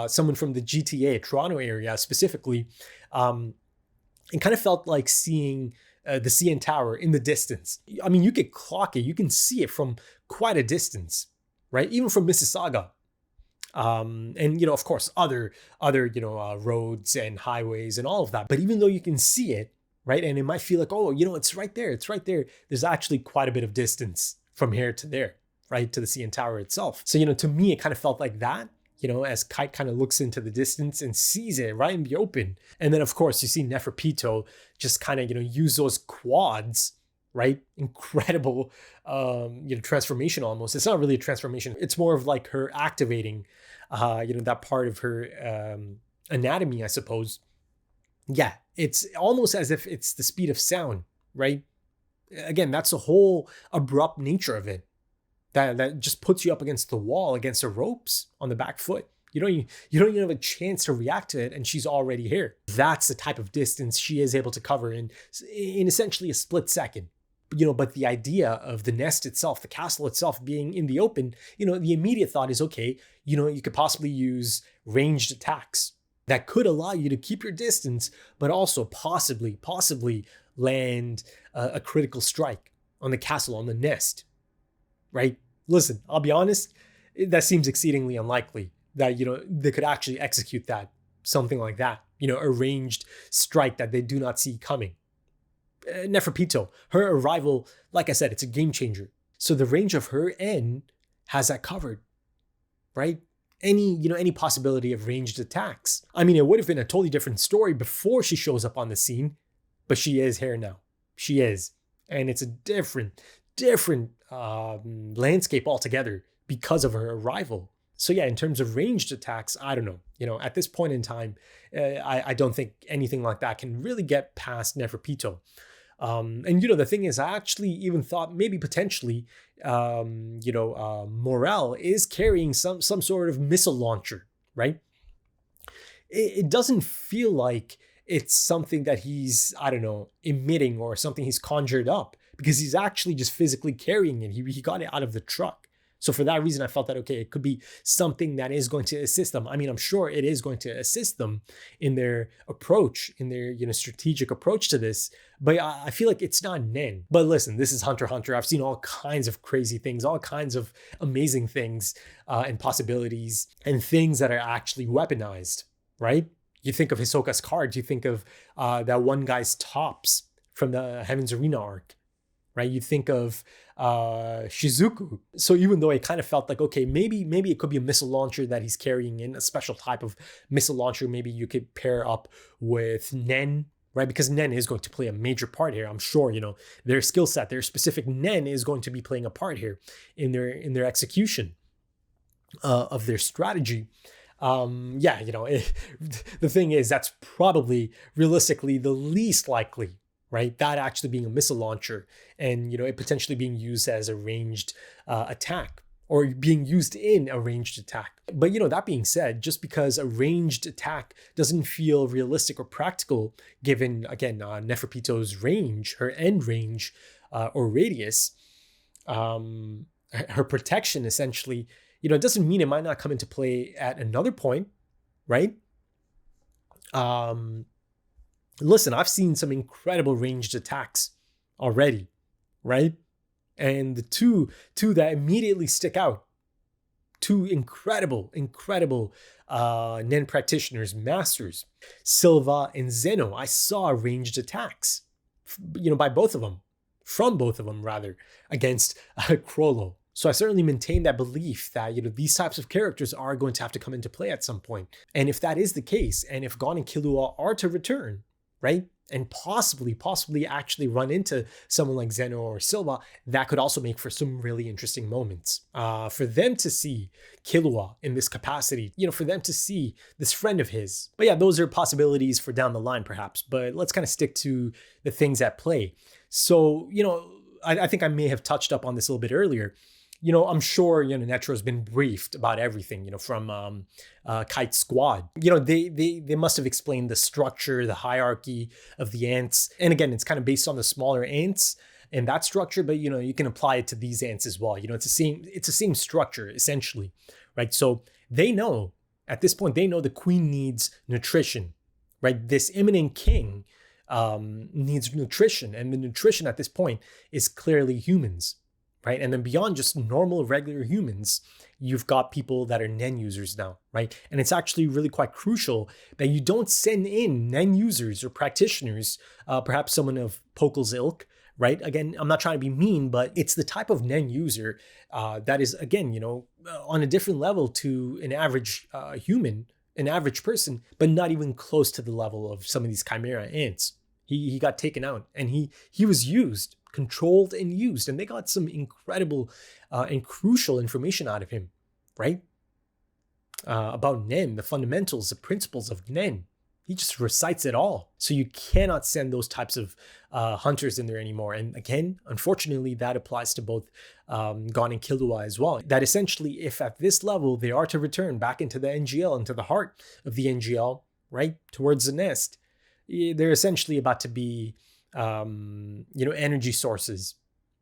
someone from the GTA, Toronto area specifically, it kind of felt like seeing the CN Tower in the distance. I mean, you could clock it. You can see it from quite a distance, right? Even from Mississauga. And, of course, other roads and highways and all of that. But even though you can see it, right? And it might feel like, oh, it's right there. It's right there. There's actually quite a bit of distance from here to there, right? To the CN Tower itself. So, to me, it kind of felt like that, as Kite kind of looks into the distance and sees it right in the open. And then, of course, you see Neferpitou just kind of, use those quads, right? Incredible, transformation almost. It's not really a transformation. It's more of like her activating, that part of her anatomy, I suppose. Yeah, it's almost as if it's the speed of sound, right? Again, that's the whole abrupt nature of it. That just puts you up against the wall, against the ropes on the back foot. You don't even have a chance to react to it, and she's already here. That's the type of distance she is able to cover in essentially a split second. But the idea of the nest itself, the castle itself being in the open, the immediate thought is, okay, you could possibly use ranged attacks that could allow you to keep your distance, but also possibly land a critical strike on the castle, on the nest, right? Listen, I'll be honest, that seems exceedingly unlikely that, they could actually execute that, something like that, a ranged strike that they do not see coming. Neferpitou, her arrival, like I said, it's a game changer. So the range of her end has that covered, right? Any possibility of ranged attacks. I mean, it would have been a totally different story before she shows up on the scene, but she is here now. She is. And it's a different landscape altogether because of her arrival. So yeah, in terms of ranged attacks, I don't know. At this point in time, I don't think anything like that can really get past Neferpitou. And the thing is, I actually even thought maybe potentially, Morel is carrying some sort of missile launcher, right? It doesn't feel like it's something that he's, emitting or something he's conjured up, because he's actually just physically carrying it. He got it out of the truck. So for that reason, I felt that, okay, it could be something that is going to assist them. I mean, I'm sure it is going to assist them in their approach, in their, strategic approach to this. But I feel like it's not Nen. But listen, this is Hunter x Hunter. I've seen all kinds of crazy things, all kinds of amazing things and possibilities and things that are actually weaponized, right? You think of Hisoka's cards, you think of that one guy's tops from the Heaven's Arena arc, right? You think of Shizuku. So even though I kind of felt like, okay, maybe it could be a missile launcher that he's carrying in, a special type of missile launcher, maybe you could pair up with Nen, right? Because Nen is going to play a major part here. I'm sure, their skill set, their specific Nen is going to be playing a part here in their execution of their strategy. The thing is, that's probably realistically the least likely, right? That actually being a missile launcher and, it potentially being used as a ranged attack or being used in a ranged attack. But, that being said, just because a ranged attack doesn't feel realistic or practical, given, again, Neferpitou's range, her end range or radius, her protection essentially, it doesn't mean it might not come into play at another point, right? Listen, I've seen some incredible ranged attacks already, right? And the two that immediately stick out, two incredible Nen practitioners, masters, Silva and Zeno. I saw ranged attacks, by both of them, from both of them rather, against Crollo. So I certainly maintain that belief that, these types of characters are going to have to come into play at some point. And if that is the case, and if Gon and Killua are to return, right, and possibly actually run into someone like Zeno or Silva, that could also make for some really interesting moments. For them to see Killua in this capacity, for them to see this friend of his. But yeah, those are possibilities for down the line perhaps, but let's kind of stick to the things at play. So, I think I may have touched up on this a little bit earlier. I'm sure, Netro's been briefed about everything, from Kite's squad. They must have explained the structure, the hierarchy of the ants. And again, it's kind of based on the smaller ants and that structure, but, you can apply it to these ants as well. It's the same structure, essentially, right? So they know, at this point, the queen needs nutrition, right? This imminent king needs nutrition. And the nutrition at this point is clearly humans. Right. And then beyond just normal, regular humans, you've got people that are Nen users now. Right. And it's actually really quite crucial that you don't send in Nen users or practitioners, perhaps someone of Pokel's ilk. Right. Again, I'm not trying to be mean, but it's the type of Nen user that is, again, on a different level to an average human, an average person, but not even close to the level of some of these Chimera ants. He got taken out and he was used, controlled and used, and they got some incredible and crucial information out of him, right? About Nen, the fundamentals, the principles of Nen. He just recites it all. So you cannot send those types of hunters in there anymore. And again, unfortunately, that applies to both Gon and Killua as well. That essentially, if at this level they are to return back into the NGL, into the heart of the NGL, right, towards the nest, they're essentially about to be, energy sources,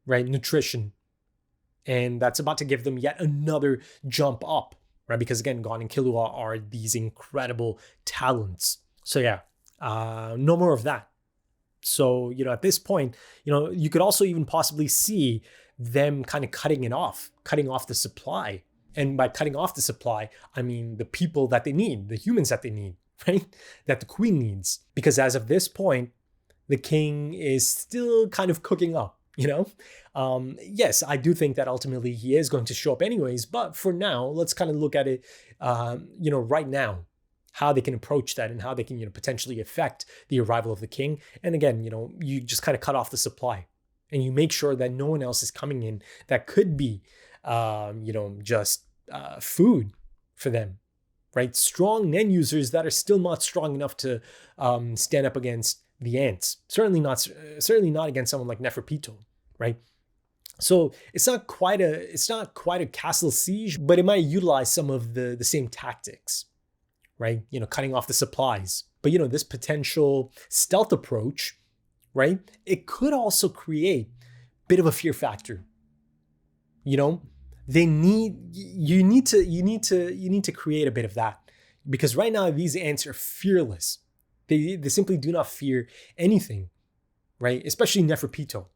right? Nutrition. And that's about to give them yet another jump up, right? Because again, Gon and Killua are these incredible talents. So yeah, no more of that. So, at this point, you could also even possibly see them kind of cutting off the supply. And by cutting off the supply, I mean the people that they need, the humans that they need. Right? That the queen needs. Because as of this point, the king is still kind of cooking up, Yes, I do think that ultimately he is going to show up anyways. But for now, let's kind of look at it, right now, how they can approach that and how they can, potentially affect the arrival of the king. And again, you just kind of cut off the supply and you make sure that no one else is coming in that could be, just food for them. Right, strong Nen users that are still not strong enough to stand up against the ants. Certainly not against someone like Neferpitou, right? So it's not quite a castle siege, but it might utilize some of the same tactics, right? Cutting off the supplies. But this potential stealth approach, right? It could also create bit of a fear factor. You know, you need to create a bit of that, because right now these ants are fearless. They simply do not fear anything, right? Especially Neferpitou.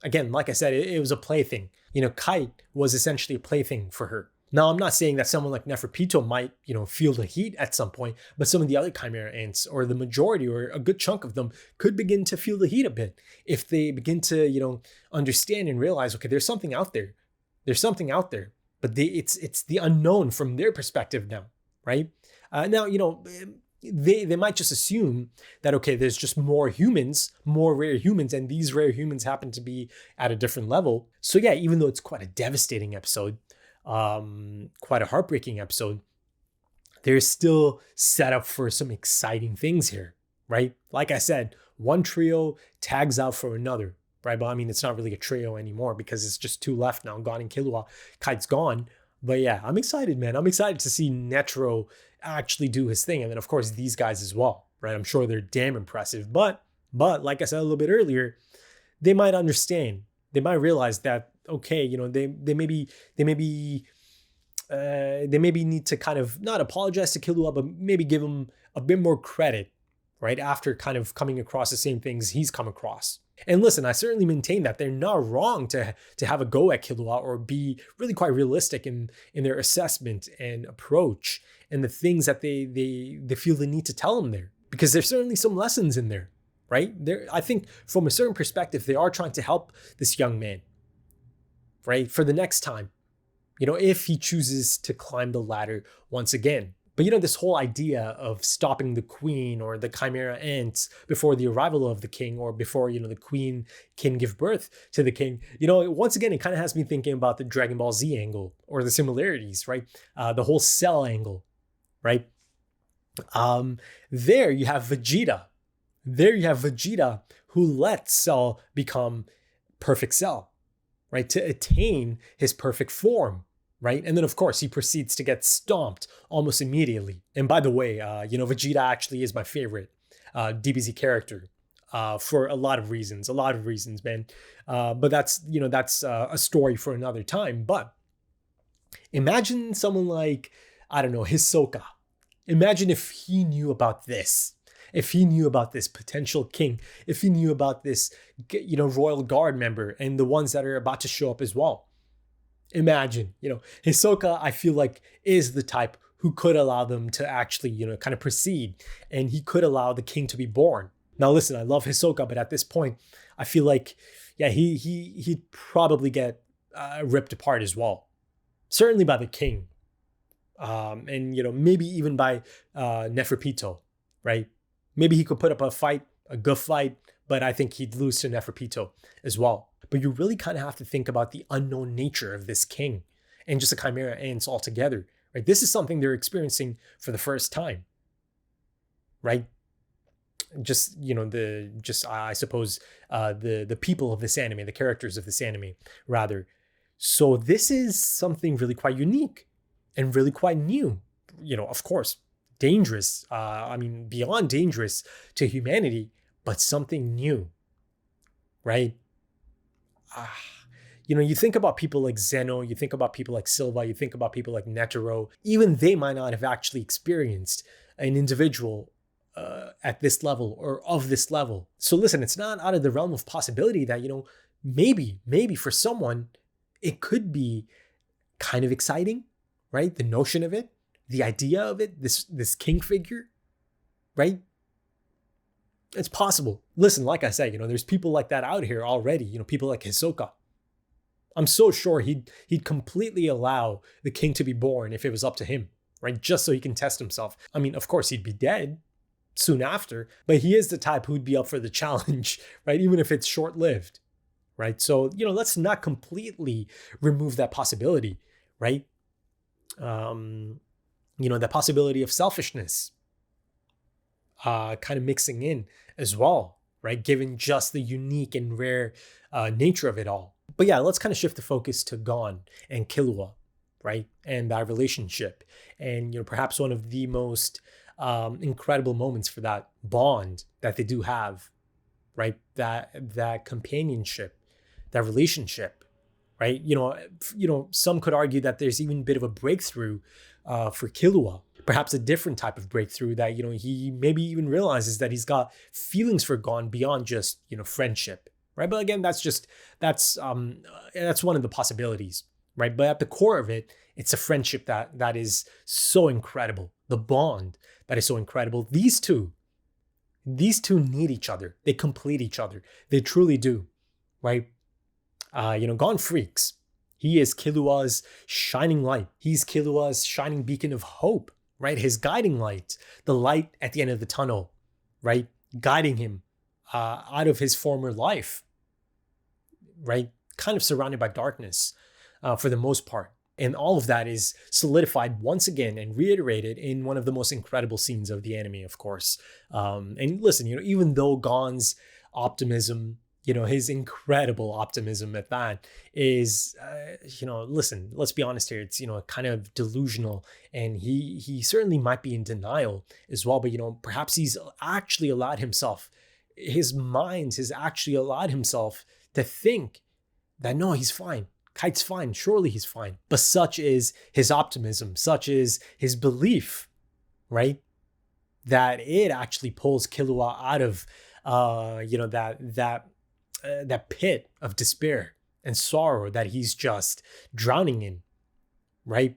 Again, like I said, it was a plaything. You know, Kite was essentially a plaything for her. Now, I'm not saying that someone like Neferpitou might, feel the heat at some point, but some of the other Chimera ants, or the majority, or a good chunk of them, could begin to feel the heat a bit if they begin to, understand and realize, okay, there's something out there. There's something out there, but it's the unknown from their perspective now, right? Now, they might just assume that, okay, there's just more rare humans, and these rare humans happen to be at a different level. So yeah, even though it's quite a devastating episode, quite a heartbreaking episode, they're still set up for some exciting things here, right? Like I said, one trio tags out for another, right? But I mean, it's not really a trio anymore because it's just two left now, Gon and Killua. Kite's gone. But yeah, I'm excited, man. I'm excited to see Netero actually do his thing. And then, of course, these guys as well, right? I'm sure they're damn impressive. But like I said a little bit earlier, they might understand. They might realize that, okay, they maybe need to kind of not apologize to Killua, but maybe give him a bit more credit, right? After kind of coming across the same things he's come across. And listen, I certainly maintain that they're not wrong to have a go at Killua, or be really quite realistic in their assessment and approach and the things that they feel the need to tell him there, because there's certainly some lessons in there, right? I think from a certain perspective, they are trying to help this young man, right? For the next time, if he chooses to climb the ladder once again. But this whole idea of stopping the queen or the Chimera ants before the arrival of the king, or before, the queen can give birth to the king, once again, it kind of has me thinking about the Dragon Ball Z angle, or the similarities, right? The whole Cell angle, right? There you have Vegeta. Who let Cell become perfect Cell, right? To attain his perfect form. Right. And then, of course, he proceeds to get stomped almost immediately. And by the way, Vegeta actually is my favorite DBZ character for a lot of reasons, man. But that's a story for another time. But imagine someone like, I don't know, Hisoka. Imagine if he knew about this. If he knew about this potential king, if he knew about this, royal guard member and the ones that are about to show up as well. Imagine, Hisoka, I feel like, is the type who could allow them to actually, kind of proceed, and he could allow the king to be born. Now, listen, I love Hisoka, but at this point, I feel like, yeah, he'd probably get ripped apart as well. Certainly by the king, and maybe even by Neferpitou, right? Maybe he could put up a good fight, but I think he'd lose to Neferpitou as well. But you really kind of have to think about the unknown nature of this king and just the Chimera ants altogether, right? This is something they're experiencing for the first time, right? Just, I suppose, the people of this anime, the characters of this anime, rather. So this is something really quite unique and really quite new, of course, dangerous. Beyond dangerous to humanity, but something new, right? You think about people like Zeno, you think about people like Silva, you think about people like Netero. Even they might not have actually experienced an individual at this level or of this level. So listen, it's not out of the realm of possibility that, maybe for someone, it could be kind of exciting, right? The notion of it, the idea of it, this king figure, right? It's possible. Listen, like I said, there's people like that out here already, people like Hisoka. I'm so sure he'd completely allow the king to be born if it was up to him, right? Just so he can test himself. I mean, of course, he'd be dead soon after, but he is the type who'd be up for the challenge, right? Even if it's short-lived, right? So, let's not completely remove that possibility, right? The possibility of selfishness kind of mixing in as well, right? Given just the unique and rare nature of it all. But yeah, let's kind of shift the focus to Gon and Killua, right? And that relationship. And, perhaps one of the most incredible moments for that bond that they do have, right? That companionship that relationship, right? Some could argue that there's even a bit of a breakthrough for Killua, perhaps a different type of breakthrough that, he maybe even realizes that he's got feelings for Gon beyond just, friendship, right? But again, that's one of the possibilities, right? But at the core of it, it's a friendship that is so incredible. The bond that is so incredible. These two need each other. They complete each other. They truly do, right? Gon freaks. He is Killua's shining light. He's Killua's shining beacon of hope, right? His guiding light, the light at the end of the tunnel, right? Guiding him out of his former life, right? Kind of surrounded by darkness for the most part. And all of that is solidified once again and reiterated in one of the most incredible scenes of the anime, of course. And listen, even though Gon's optimism, his incredible optimism at that is, listen, let's be honest here. It's, kind of delusional, and he certainly might be in denial as well. But, perhaps he's actually allowed himself, his mind has actually allowed himself to think that, no, he's fine. Kite's fine. Surely he's fine. But such is his optimism, such is his belief, right? That it actually pulls Killua out of, that pit of despair and sorrow that he's just drowning in, right?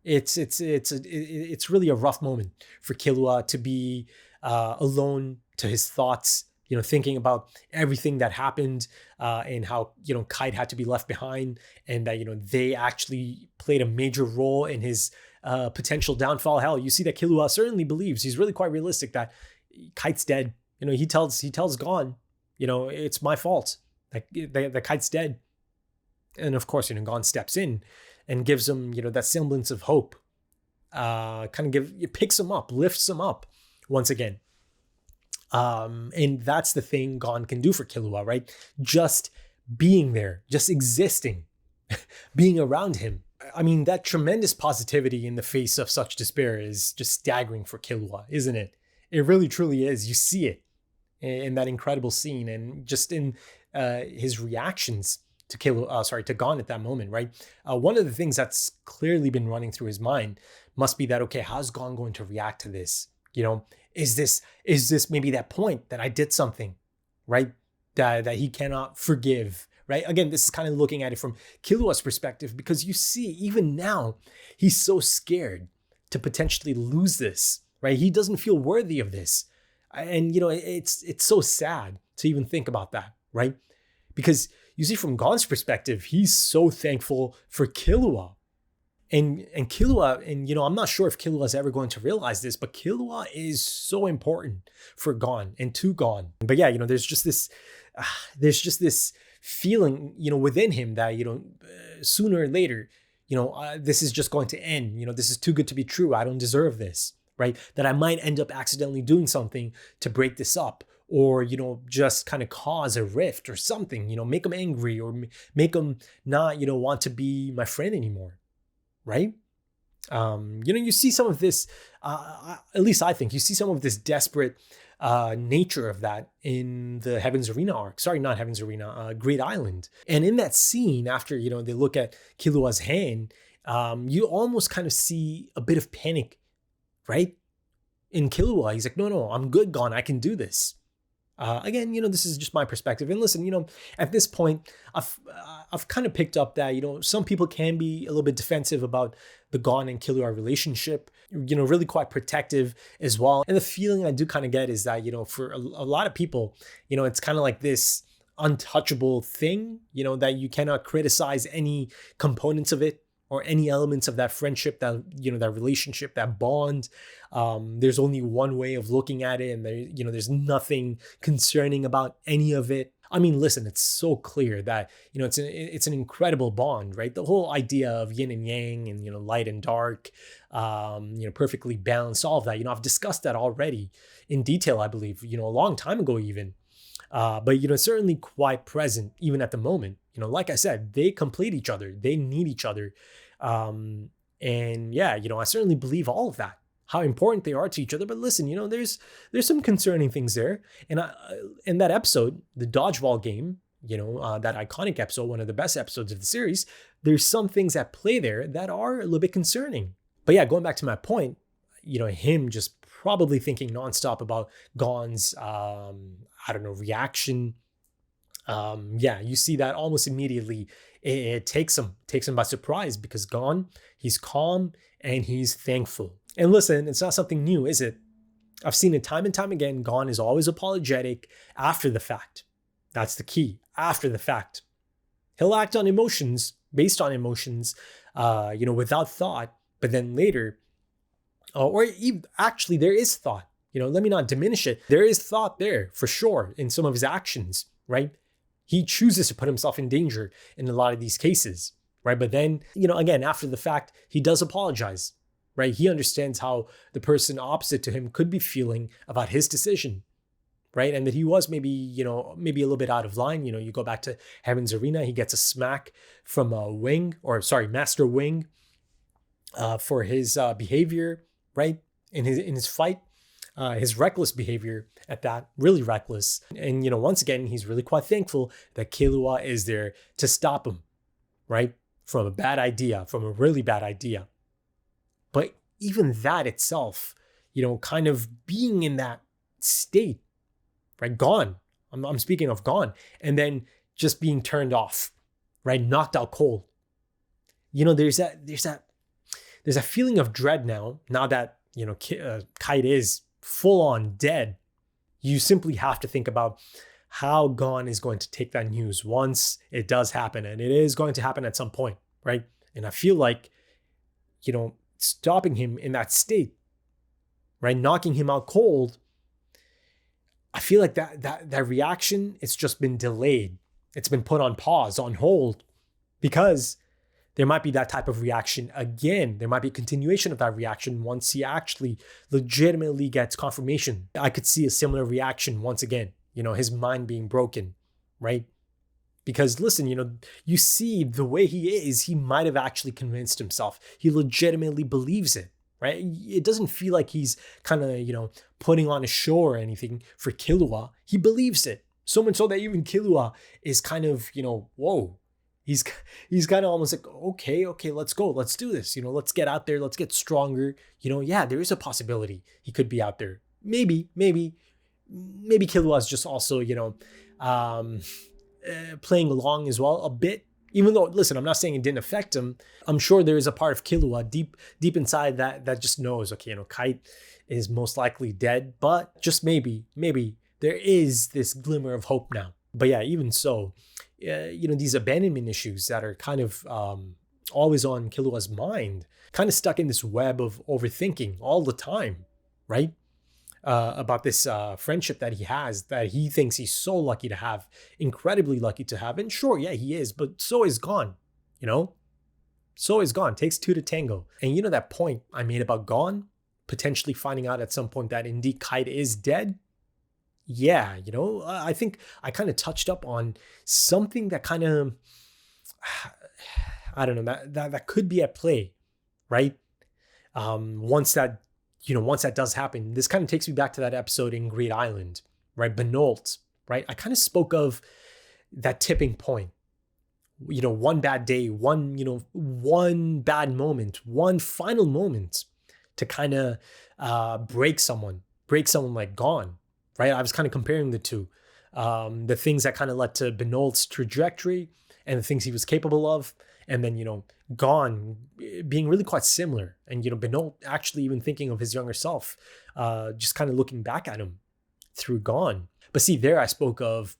It's really a rough moment for Killua to be alone to his thoughts, thinking about everything that happened and how, Kite had to be left behind, and that, they actually played a major role in his potential downfall. Hell, you see that Killua certainly believes, he's really quite realistic, that Kite's dead. He tells Gon, it's my fault. The Kite's dead. And of course, Gon steps in and gives him, that semblance of hope. Picks him up, lifts him up once again. And that's the thing Gon can do for Killua, right? Just being there, just existing, being around him. I mean, that tremendous positivity in the face of such despair is just staggering for Killua, isn't it? It really, truly is. You see it in that incredible scene, and just in his reactions to to Gon at that moment, right? One of the things that's clearly been running through his mind must be that, okay, how's Gon going to react to this? Is this maybe that point that I did something, right? That he cannot forgive, right? Again, this is kind of looking at it from Killua's perspective, because you see, even now, he's so scared to potentially lose this, right? He doesn't feel worthy of this. And, it's so sad to even think about that, right? Because you see, from Gon's perspective, he's so thankful for Killua. And Killua, and I'm not sure if Killua is ever going to realize this, but Killua is so important for Gon and to Gon. But yeah, there's just this feeling, within him that, sooner or later, this is just going to end. This is too good to be true. I don't deserve this, right? That I might end up accidentally doing something to break this up, or, just kind of cause a rift or something, make him angry, or make him not, want to be my friend anymore. Right? You see some of this, at least I think, you see some of this desperate nature of that in the Heaven's Arena arc. Sorry, not Heaven's Arena, Great Island. And in that scene, after, they look at Killua's hand, you almost kind of see a bit of panic, right? In Killua, he's like, no, I'm good, Gon, I can do this. Again, this is just my perspective. And listen, at this point, I've kind of picked up that, some people can be a little bit defensive about the Gon and Killua relationship, really quite protective as well. And the feeling I do kind of get is that, for a lot of people, it's kind of like this untouchable thing, that you cannot criticize any components of it, or any elements of that friendship, that, that relationship, that bond. There's only one way of looking at it, and there's nothing concerning about any of it. I mean, listen, it's so clear that, it's an incredible bond, right? The whole idea of yin and yang, and, light and dark, perfectly balanced, all of that, I've discussed that already in detail, I believe, a long time ago even. But, certainly quite present even at the moment. Like I said, they complete each other. They need each other. And yeah, I certainly believe all of that, how important they are to each other. But listen, there's some concerning things there. And in that episode, the dodgeball game, that iconic episode, one of the best episodes of the series, there's some things at play there that are a little bit concerning. But yeah, going back to my point, him just probably thinking nonstop about Gon's, reaction. You see that almost immediately. It takes him by surprise because Gon, he's calm and he's thankful. And listen, it's not something new, is it? I've seen it time and time again. Gon is always apologetic after the fact. That's the key. After the fact, he'll act on emotions, based on emotions, without thought. But then later, or even, actually, there is thought. Let me not diminish it. There is thought there for sure in some of his actions, right? He chooses to put himself in danger in a lot of these cases, right? But then, again, after the fact, he does apologize, right? He understands how the person opposite to him could be feeling about his decision, right? And that he was maybe a little bit out of line. You go back to Heaven's Arena, he gets a smack from Master Wing, for his behavior, right? In his fight, his reckless behavior at that, really reckless. And, once again, he's really quite thankful that Killua is there to stop him, right? From a really bad idea. But even that itself, kind of being in that state, right? Gone. I'm speaking of Gon. And then just being turned off, right? Knocked out cold. There's that feeling of dread now that, Kite is full on dead. You simply have to think about how Gon is going to take that news once it does happen. And it is going to happen at some point, right? And I feel like, stopping him in that state, right? Knocking him out cold. I feel like that reaction, it's just been delayed. It's been put on pause, on hold, because there might be that type of reaction again. There might be a continuation of that reaction once he actually legitimately gets confirmation. I could see a similar reaction once again, his mind being broken, right? Because listen, you see the way he is, he might have actually convinced himself. He legitimately believes it, right? It doesn't feel like he's kind of, putting on a show or anything for Killua. He believes it. So much so that even Killua is kind of, whoa. He's kind of almost like, okay, let's go. Let's do this. Let's get out there. Let's get stronger. There is a possibility he could be out there. Maybe Killua is just also, playing along as well a bit. Even though, listen, I'm not saying it didn't affect him. I'm sure there is a part of Killua deep inside that just knows, okay, Kite is most likely dead, but just maybe there is this glimmer of hope now. But yeah, even so, these abandonment issues that are kind of always on Killua's mind, kind of stuck in this web of overthinking all the time, right? About this friendship that he has, that he thinks he's so lucky to have, incredibly lucky to have. And sure, yeah, he is, but so is Gon, So is Gon. Takes two to tango. And that point I made about Gon potentially finding out at some point that indeed Kite is dead? Yeah, I think I kind of touched up on something that kind of, I don't know, that could be at play, right? Once that does happen, this kind of takes me back to that episode in Great Island, right? Benolt, right? I kind of spoke of that tipping point. One bad day, one bad moment, one final moment to kind of break someone like Gon. Right, I was kind of comparing the two, the things that kind of led to Benolt's trajectory and the things he was capable of, and then Gon being really quite similar, and Benolt actually even thinking of his younger self, just kind of looking back at him through Gon. But see, there I spoke of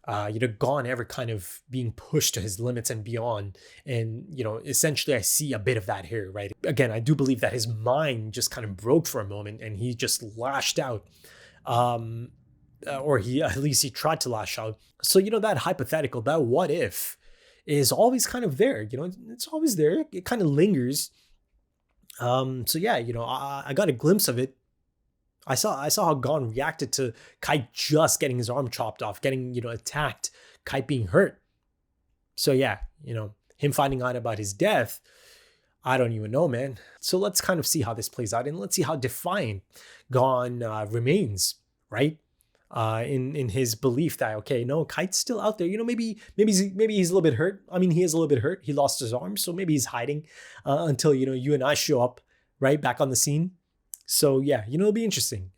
Gon ever kind of being pushed to his limits and beyond, and essentially I see a bit of that here, right? Again, I do believe that his mind just kind of broke for a moment and he just lashed out. Or at least he tried to lash out. So, that hypothetical, that what if is always kind of there, it's always there. It kind of lingers. So yeah, I got a glimpse of it. I saw how Gon reacted to Kite just getting his arm chopped off, getting, attacked, Kite being hurt. So yeah, him finding out about his death, I don't even know, man. So let's kind of see how this plays out, and let's see how defiant Gon remains, right? in his belief that, okay, no, Kite's still out there. You know, maybe he's a little bit hurt. I mean, he is a little bit hurt. He lost his arm, so maybe he's hiding until, you know, you and I show up right back on the scene. So yeah, you know, it'll be interesting.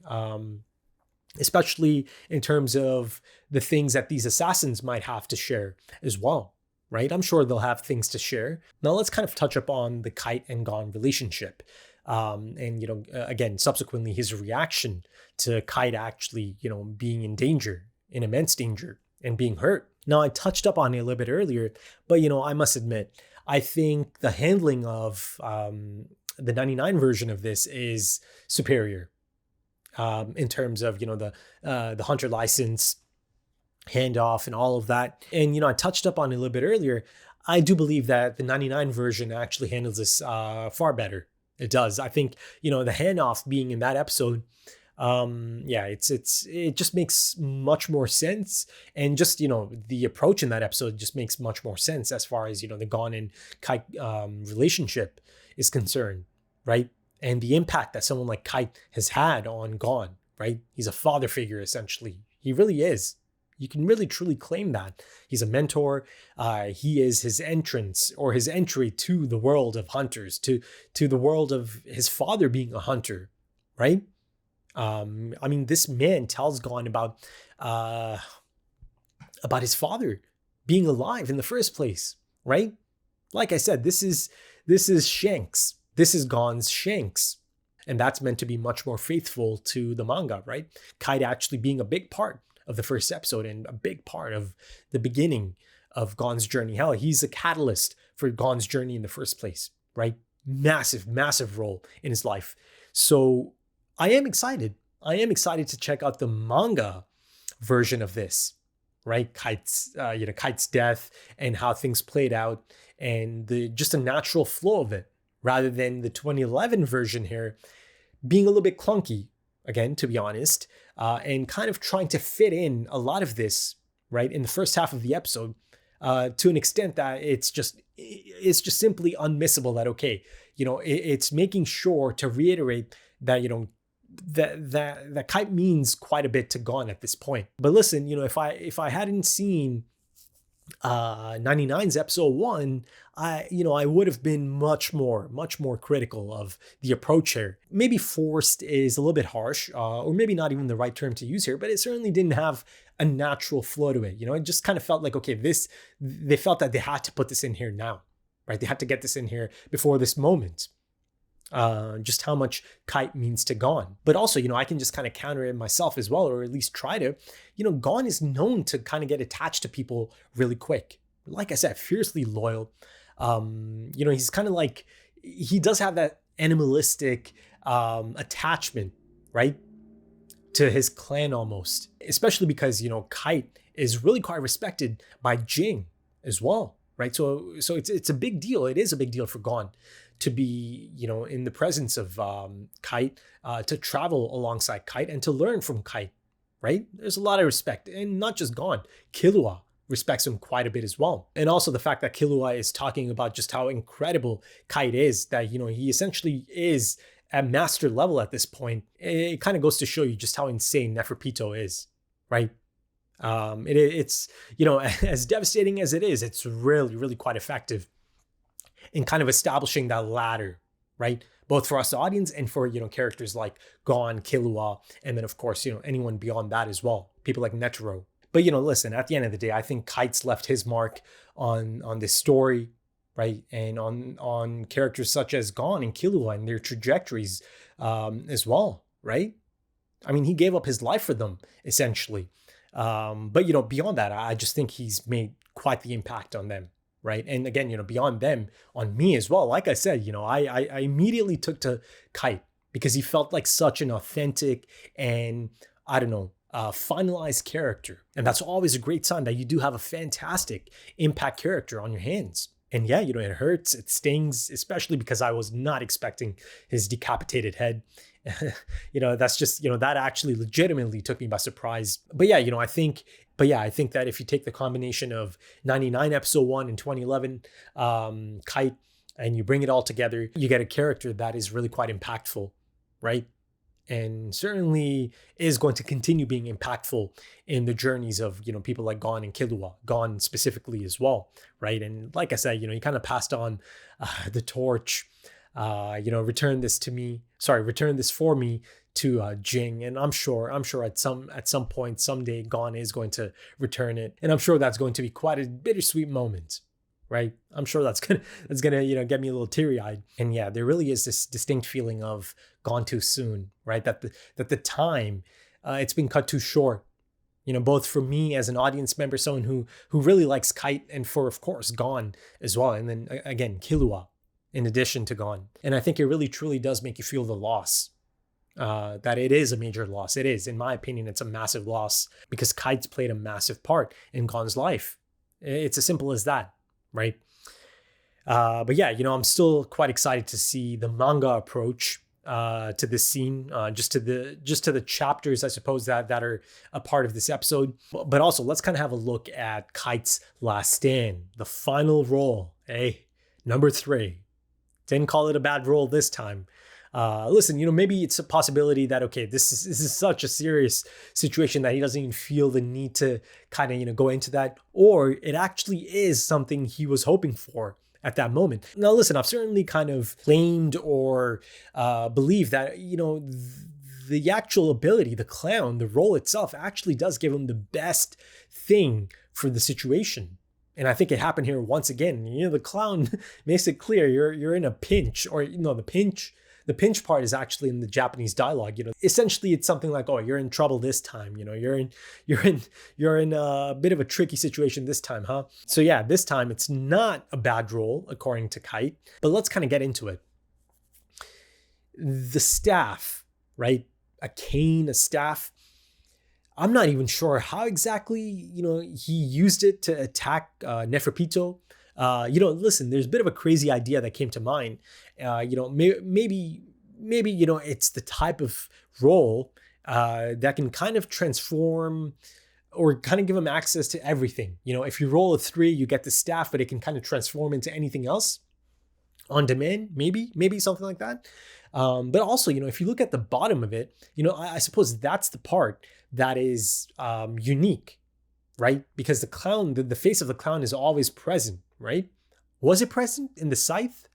Especially in terms of the things that these assassins might have to share as well, right? I'm sure they'll have things to share. Now let's kind of touch upon the Kite and Gon relationship. And, you know, again, subsequently his reaction to Kite actually, you know, being in danger, in immense danger, and being hurt. Now, I touched up on it a little bit earlier, but, you know, I must admit, I think the handling of the 99 version of this is superior in terms of, you know, the hunter license handoff and all of that. And, you know, I touched up on it a little bit earlier. I do believe that the 99 version actually handles this far better. It does. I think, you know, the handoff being in that episode, yeah, it just makes much more sense. And just, you know, the approach in that episode just makes much more sense as far as, you know, the Gon and Kite relationship is concerned, right? And the impact that someone like Kite has had on Gon, right? He's a father figure, essentially. He really is. You can really truly claim that. He's a mentor. He is his entrance or his entry to the world of hunters, to the world of his father being a hunter, right? I mean, this man tells Gon about his father being alive in the first place, right? Like I said, this is Shanks. This is Gon's Shanks. And that's meant to be much more faithful to the manga, right? Kite actually being a big part of the first episode and a big part of the beginning of Gon's journey. Hell, he's a catalyst for Gon's journey in the first place, right? Massive, massive role in his life. So I am excited. I am excited to check out the manga version of this, right? Kite's death and how things played out and just a natural flow of it, rather than the 2011 version here being a little bit clunky, again, to be honest, and kind of trying to fit in a lot of this, right, in the first half of the episode, to an extent that it's just simply unmissable. That, okay, you know, it's making sure to reiterate that, you know, that Kite means quite a bit to Gon at this point. But listen, you know, if I hadn't seen 99's episode 1, I would have been much more critical of the approach here. Maybe forced is a little bit harsh, or maybe not even the right term to use here, but it certainly didn't have a natural flow to it. You know, it just kind of felt like, okay, they felt that they had to put this in here now, right? They had to get this in here before this moment. Just how much Kite means to Gon. But also, you know, I can just kind of counter it myself as well, or at least try to. You know, Gon is known to kind of get attached to people really quick. Like I said, fiercely loyal. You know, he's kind of like, he does have that animalistic attachment, right, to his clan almost. Especially because, you know, Kite is really quite respected by Jing as well, right? So it's a big deal. It is a big deal for Gon to be, you know, in the presence of Kite, to travel alongside Kite and to learn from Kite, right? There's a lot of respect, and not just Gon. Killua respects him quite a bit as well. And also the fact that Killua is talking about just how incredible Kite is, that, you know, he essentially is at master level at this point. It kind of goes to show you just how insane Neferpitou is, right? It's, you know, as devastating as it is, it's really, really quite effective in kind of establishing that ladder, right? Both for us, the audience, and for, you know, characters like Gon, Killua, and then of course, you know, anyone beyond that as well. People like Netero. But, you know, listen, at the end of the day, I think Kite's left his mark on this story, right? And on characters such as Gon and Killua and their trajectories as well, right? I mean, he gave up his life for them, essentially. But, you know, beyond that, I just think he's made quite the impact on them. Right. And again, you know, beyond them, on me as well. Like I said, you know, I immediately took to Kite because he felt like such an authentic and, I don't know, finalized character. And that's always a great sign that you do have a fantastic impact character on your hands. And yeah, you know, it hurts, it stings, especially because I was not expecting his decapitated head. You know, that's just, you know, that actually legitimately took me by surprise. But yeah, you know, I think that if you take the combination of 99 episode 1 and 2011 Kite, and you bring it all together, you get a character that is really quite impactful, right? and certainly is going to continue being impactful in the journeys of, people like Gon and Killua, Gon specifically as well, right? And like I said, he kind of passed on the torch, return this for me to Jing, and I'm sure at some point someday Gon is going to return it, and I'm sure that's going to be quite a bittersweet moment, right? I'm sure that's gonna get me a little teary-eyed. And yeah, there really is this distinct feeling of gone too soon, right? That the time it's been cut too short, both for me as an audience member, someone who really likes Kite, and for, of course, Gon as well, and then again Killua in addition to Gon. And I think it really truly does make you feel the loss. That it is a major loss. It is, in my opinion, it's a massive loss, because Kite's played a massive part in Gon's life. It's as simple as that, right? But yeah, I'm still quite excited to see the manga approach to this scene, just to the chapters, I suppose, that are a part of this episode. But also, let's kind of have a look at Kite's last stand, the final roll. Hey, number 3. Didn't call it a bad roll this time. Listen, maybe it's a possibility that, okay, this is such a serious situation that he doesn't even feel the need to kind of, go into that, or it actually is something he was hoping for at that moment. Now, listen, I've certainly kind of claimed or believed that, the actual ability, the clown, the role itself actually does give him the best thing for the situation. And I think it happened here once again. The clown makes it clear you're in a pinch, or, the pinch part is actually in the Japanese dialogue. Essentially it's something like, oh, you're in trouble this time. You're in a bit of a tricky situation this time, huh? So yeah, this time it's not a bad role according to Kite, but let's kind of get into it. The staff, right? A cane, a staff. I'm not even sure how exactly, he used it to attack Neferpitou. Listen, there's a bit of a crazy idea that came to mind. Maybe, it's the type of role that can kind of transform or kind of give him access to everything. If you roll a 3, you get the staff, but it can kind of transform into anything else on demand, maybe something like that. But also, if you look at the bottom of it, I suppose that's the part that is unique, right? Because the clown, the face of the clown is always present, right? Was it present in the scythe?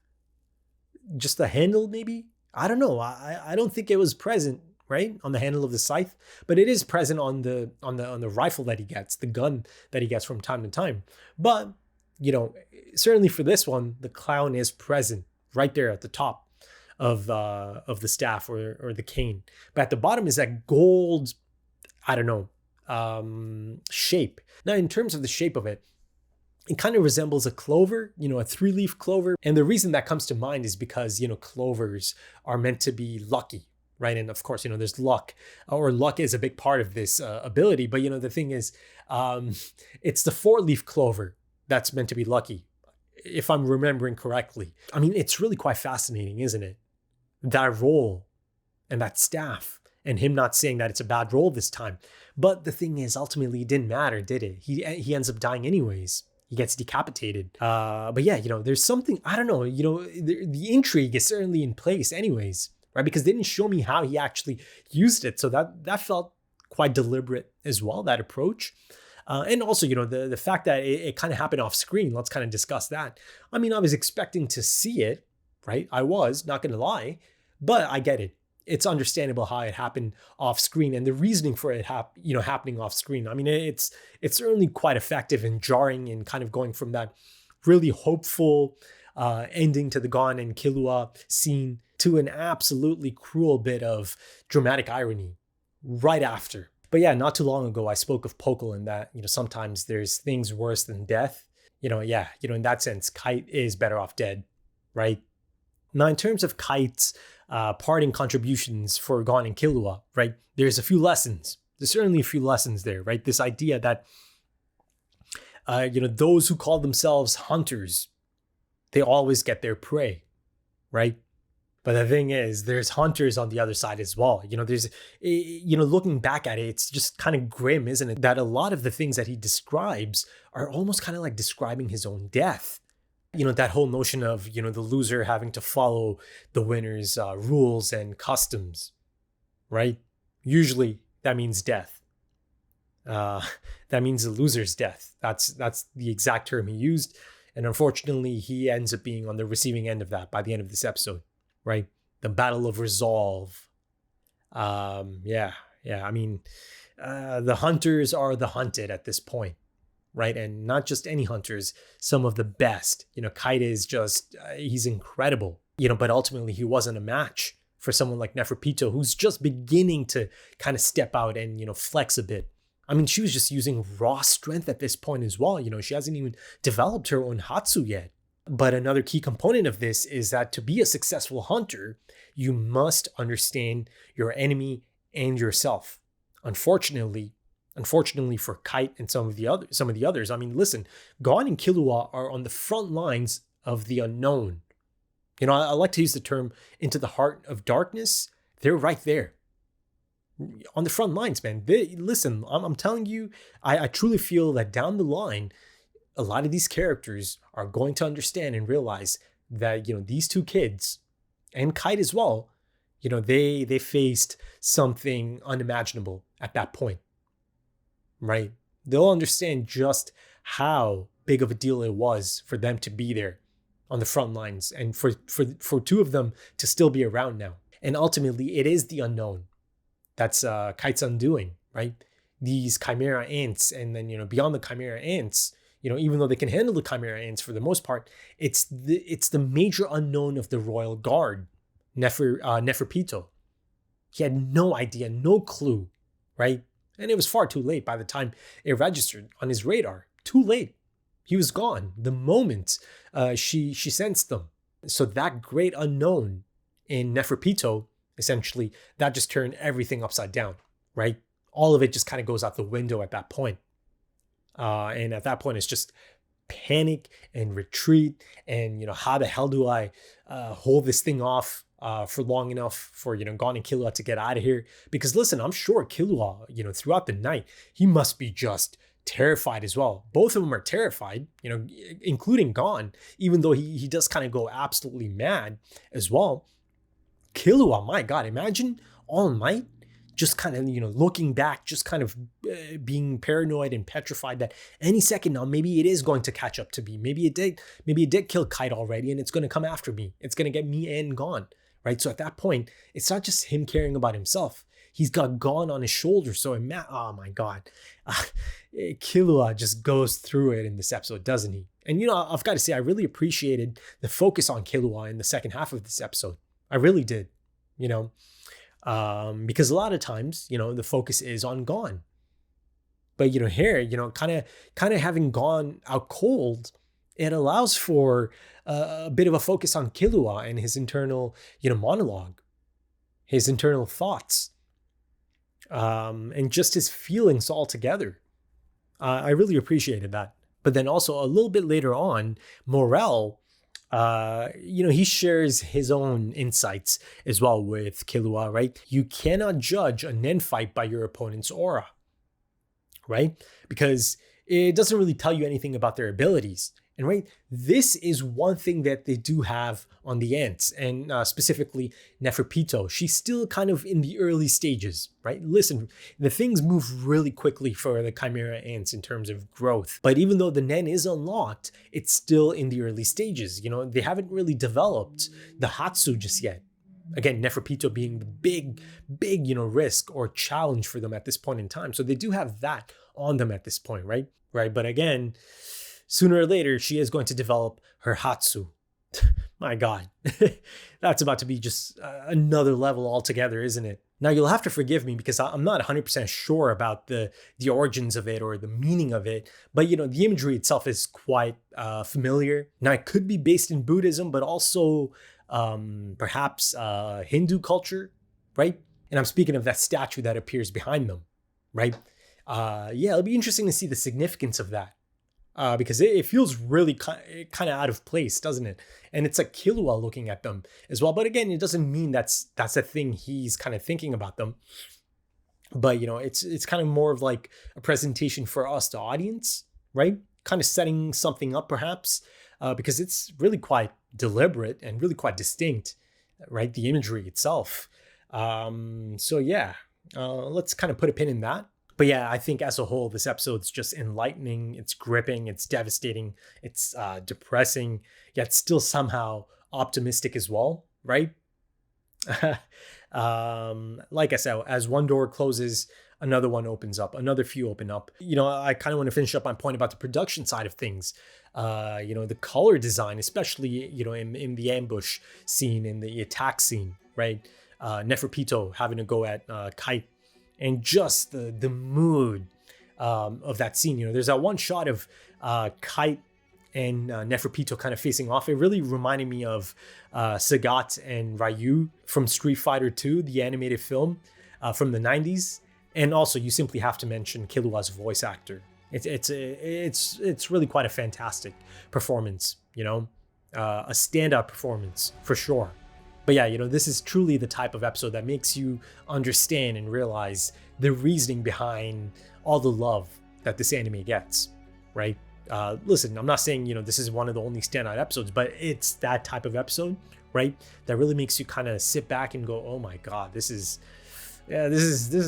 Just the handle, maybe? I don't know. I don't think it was present, right, on the handle of the scythe, but it is present on the rifle that he gets, the gun that he gets from time to time. But certainly for this one, the clown is present right there at the top of the staff or the cane. But at the bottom is that gold, I don't know, shape. Now, in terms of the shape of it, it kind of resembles a clover, a 3-leaf clover. And the reason that comes to mind is because, clovers are meant to be lucky, right? And of course, there's luck, or luck is a big part of this ability. But, the thing is, it's the 4-leaf clover that's meant to be lucky, if I'm remembering correctly. I mean, it's really quite fascinating, isn't it? That roll and that staff, and him not saying that it's a bad roll this time. But the thing is, ultimately, it didn't matter, did it? He ends up dying anyways. He gets decapitated. But yeah, there's something, I don't know, the intrigue is certainly in place anyways, right? Because they didn't show me how he actually used it. So that felt quite deliberate as well, that approach. And also, the fact that it kind of happened off screen, let's kind of discuss that. I mean, I was expecting to see it, right? I was, not going to lie, but I get it. It's understandable how it happened off screen, and the reasoning for it happening off screen. I mean, it's certainly quite effective and jarring, and kind of going from that really hopeful ending to the Gon and Killua scene to an absolutely cruel bit of dramatic irony right after. But yeah, not too long ago, I spoke of Pokel and that, sometimes there's things worse than death. In that sense, Kite is better off dead, right? Now, in terms of Kite's parting contributions for Gon and Killua, right? There's a few lessons. There's certainly a few lessons there, right? This idea that, those who call themselves hunters, they always get their prey, right? But the thing is, there's hunters on the other side as well. There's, looking back at it, it's just kind of grim, isn't it? That a lot of the things that he describes are almost kind of like describing his own death. That whole notion of, the loser having to follow the winner's rules and customs, right? Usually that means death. That means the loser's death. That's the exact term he used. And unfortunately, he ends up being on the receiving end of that by the end of this episode, right? The battle of resolve. Yeah. I mean, the hunters are the hunted at this point, right? And not just any hunters, some of the best. Kite is just, he's incredible, but ultimately he wasn't a match for someone like Neferpitou, who's just beginning to kind of step out and, flex a bit. I mean, she was just using raw strength at this point as well. She hasn't even developed her own Hatsu yet. But another key component of this is that to be a successful hunter, you must understand your enemy and yourself. Unfortunately for Kite and some of the others, I mean, listen, Gon and Killua are on the front lines of the unknown. I like to use the term into the heart of darkness. They're right there on the front lines, man. Listen, I'm telling you, I truly feel that down the line, a lot of these characters are going to understand and realize that, these two kids and Kite as well, they faced something unimaginable at that point, right? They'll understand just how big of a deal it was for them to be there on the front lines and for two of them to still be around now. And ultimately, it is the unknown that's Kite's undoing, right? These Chimera ants, and then, beyond the Chimera ants, even though they can handle the Chimera ants for the most part, it's the major unknown of the royal guard, Neferpitou. He had no idea, no clue, right? And it was far too late by the time it registered on his radar. Too late. He was gone the moment she sensed them. So that great unknown in Neferpitou, essentially, that just turned everything upside down, right? All of it just kind of goes out the window at that point. And at that point, it's just panic and retreat. And, how the hell do I hold this thing off for long enough for, Gon and Killua to get out of here? Because listen, I'm sure Killua, throughout the night, he must be just terrified as well. Both of them are terrified, including Gon, even though he does kind of go absolutely mad as well. Killua, my God, imagine all night just kind of, looking back, just kind of being paranoid and petrified that any second now, maybe it is going to catch up to me. Maybe it did kill Kite already and it's going to come after me. It's going to get me and Gon, right? So at that point, it's not just him caring about himself. He's got Gon on his shoulder. So oh my God, Killua just goes through it in this episode, doesn't he? And, I've got to say, I really appreciated the focus on Killua in the second half of this episode. I really did, because a lot of times, the focus is on Gon. But, here, kind of having Gon out cold, it allows for a bit of a focus on Killua and his internal, monologue, his internal thoughts, and just his feelings altogether. I really appreciated that. But then also a little bit later on, Morel, he shares his own insights as well with Killua, right? You cannot judge a Nen fight by your opponent's aura, right? Because it doesn't really tell you anything about their abilities. And right, this is one thing that they do have on the ants, and specifically Neferpitou. She's still kind of in the early stages, right? Listen, the things move really quickly for the Chimera ants in terms of growth. But even though the Nen is unlocked, it's still in the early stages. They haven't really developed the Hatsu just yet. Again, Neferpitou being the big, risk or challenge for them at this point in time. So they do have that on them at this point, right? Right. But again, sooner or later, she is going to develop her Hatsu. My God, that's about to be just another level altogether, isn't it? Now, you'll have to forgive me because I'm not 100% sure about the origins of it or the meaning of it. But, the imagery itself is quite familiar. Now, it could be based in Buddhism, but also perhaps Hindu culture, right? And I'm speaking of that statue that appears behind them, right? It'll be interesting to see the significance of that. Because it feels really kind of out of place, doesn't it? And it's like Killua looking at them as well. But again, it doesn't mean that's a thing he's kind of thinking about them. But, it's kind of more of like a presentation for us, the audience, right? Kind of setting something up perhaps, because it's really quite deliberate and really quite distinct, right? The imagery itself. So yeah, let's kind of put a pin in that. But yeah, I think as a whole, this episode's just enlightening, it's gripping, it's devastating, it's depressing, yet still somehow optimistic as well, right? Like I said, as one door closes, another one opens up, another few open up. I kind of want to finish up my point about the production side of things. The color design, especially, in the ambush scene, in the attack scene, right? Neferpitou having to go at Kite, and just the mood of that scene. There's that one shot of Kite and Neferpitou kind of facing off. It really reminded me of Sagat and Ryu from Street Fighter 2, the animated film from the 90s. And also, you simply have to mention Killua's voice actor. It's really quite a fantastic performance, a standout performance for sure. But yeah, this is truly the type of episode that makes you understand and realize the reasoning behind all the love that this anime gets, right? Listen, I'm not saying, this is one of the only standout episodes, but it's that type of episode, right? That really makes you kind of sit back and go, oh my God, this is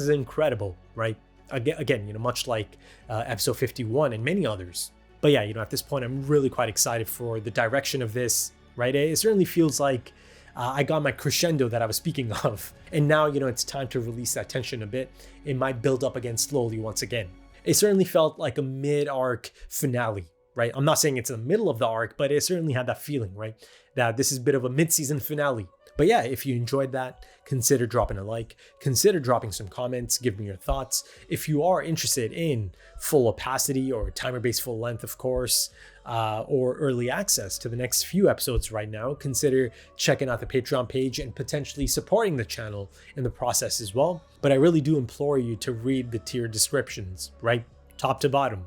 incredible, right? Again, much like episode 51 and many others. But yeah, at this point, I'm really quite excited for the direction of this, right? It certainly feels like I got my crescendo that I was speaking of. And now, it's time to release that tension a bit. It might build up again slowly once again. It certainly felt like a mid-arc finale, right? I'm not saying it's in the middle of the arc, but it certainly had that feeling, right? That this is a bit of a mid-season finale. But yeah, if you enjoyed that, consider dropping a like, consider dropping some comments, give me your thoughts. If you are interested in full opacity or timer-based full length, of course, or early access to the next few episodes right now, consider checking out the Patreon page and potentially supporting the channel in the process as well. But I really do implore you to read the tier descriptions, right? Top to bottom.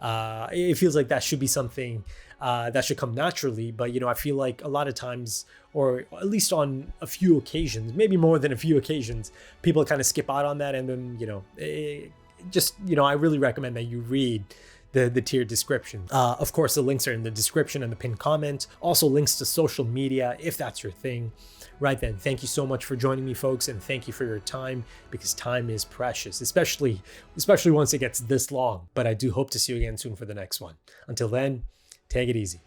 It feels like that should be something that should come naturally, but I feel like a lot of times, or at least on a few occasions, maybe more than a few occasions, people kind of skip out on that, and then I really recommend that you read the tier description. Of course, the links are in the description and the pinned comment. Also links to social media if that's your thing. Right then, thank you so much for joining me, folks, and thank you for your time, because time is precious, especially once it gets this long. But I do hope to see you again soon for the next one. Until then, take it easy.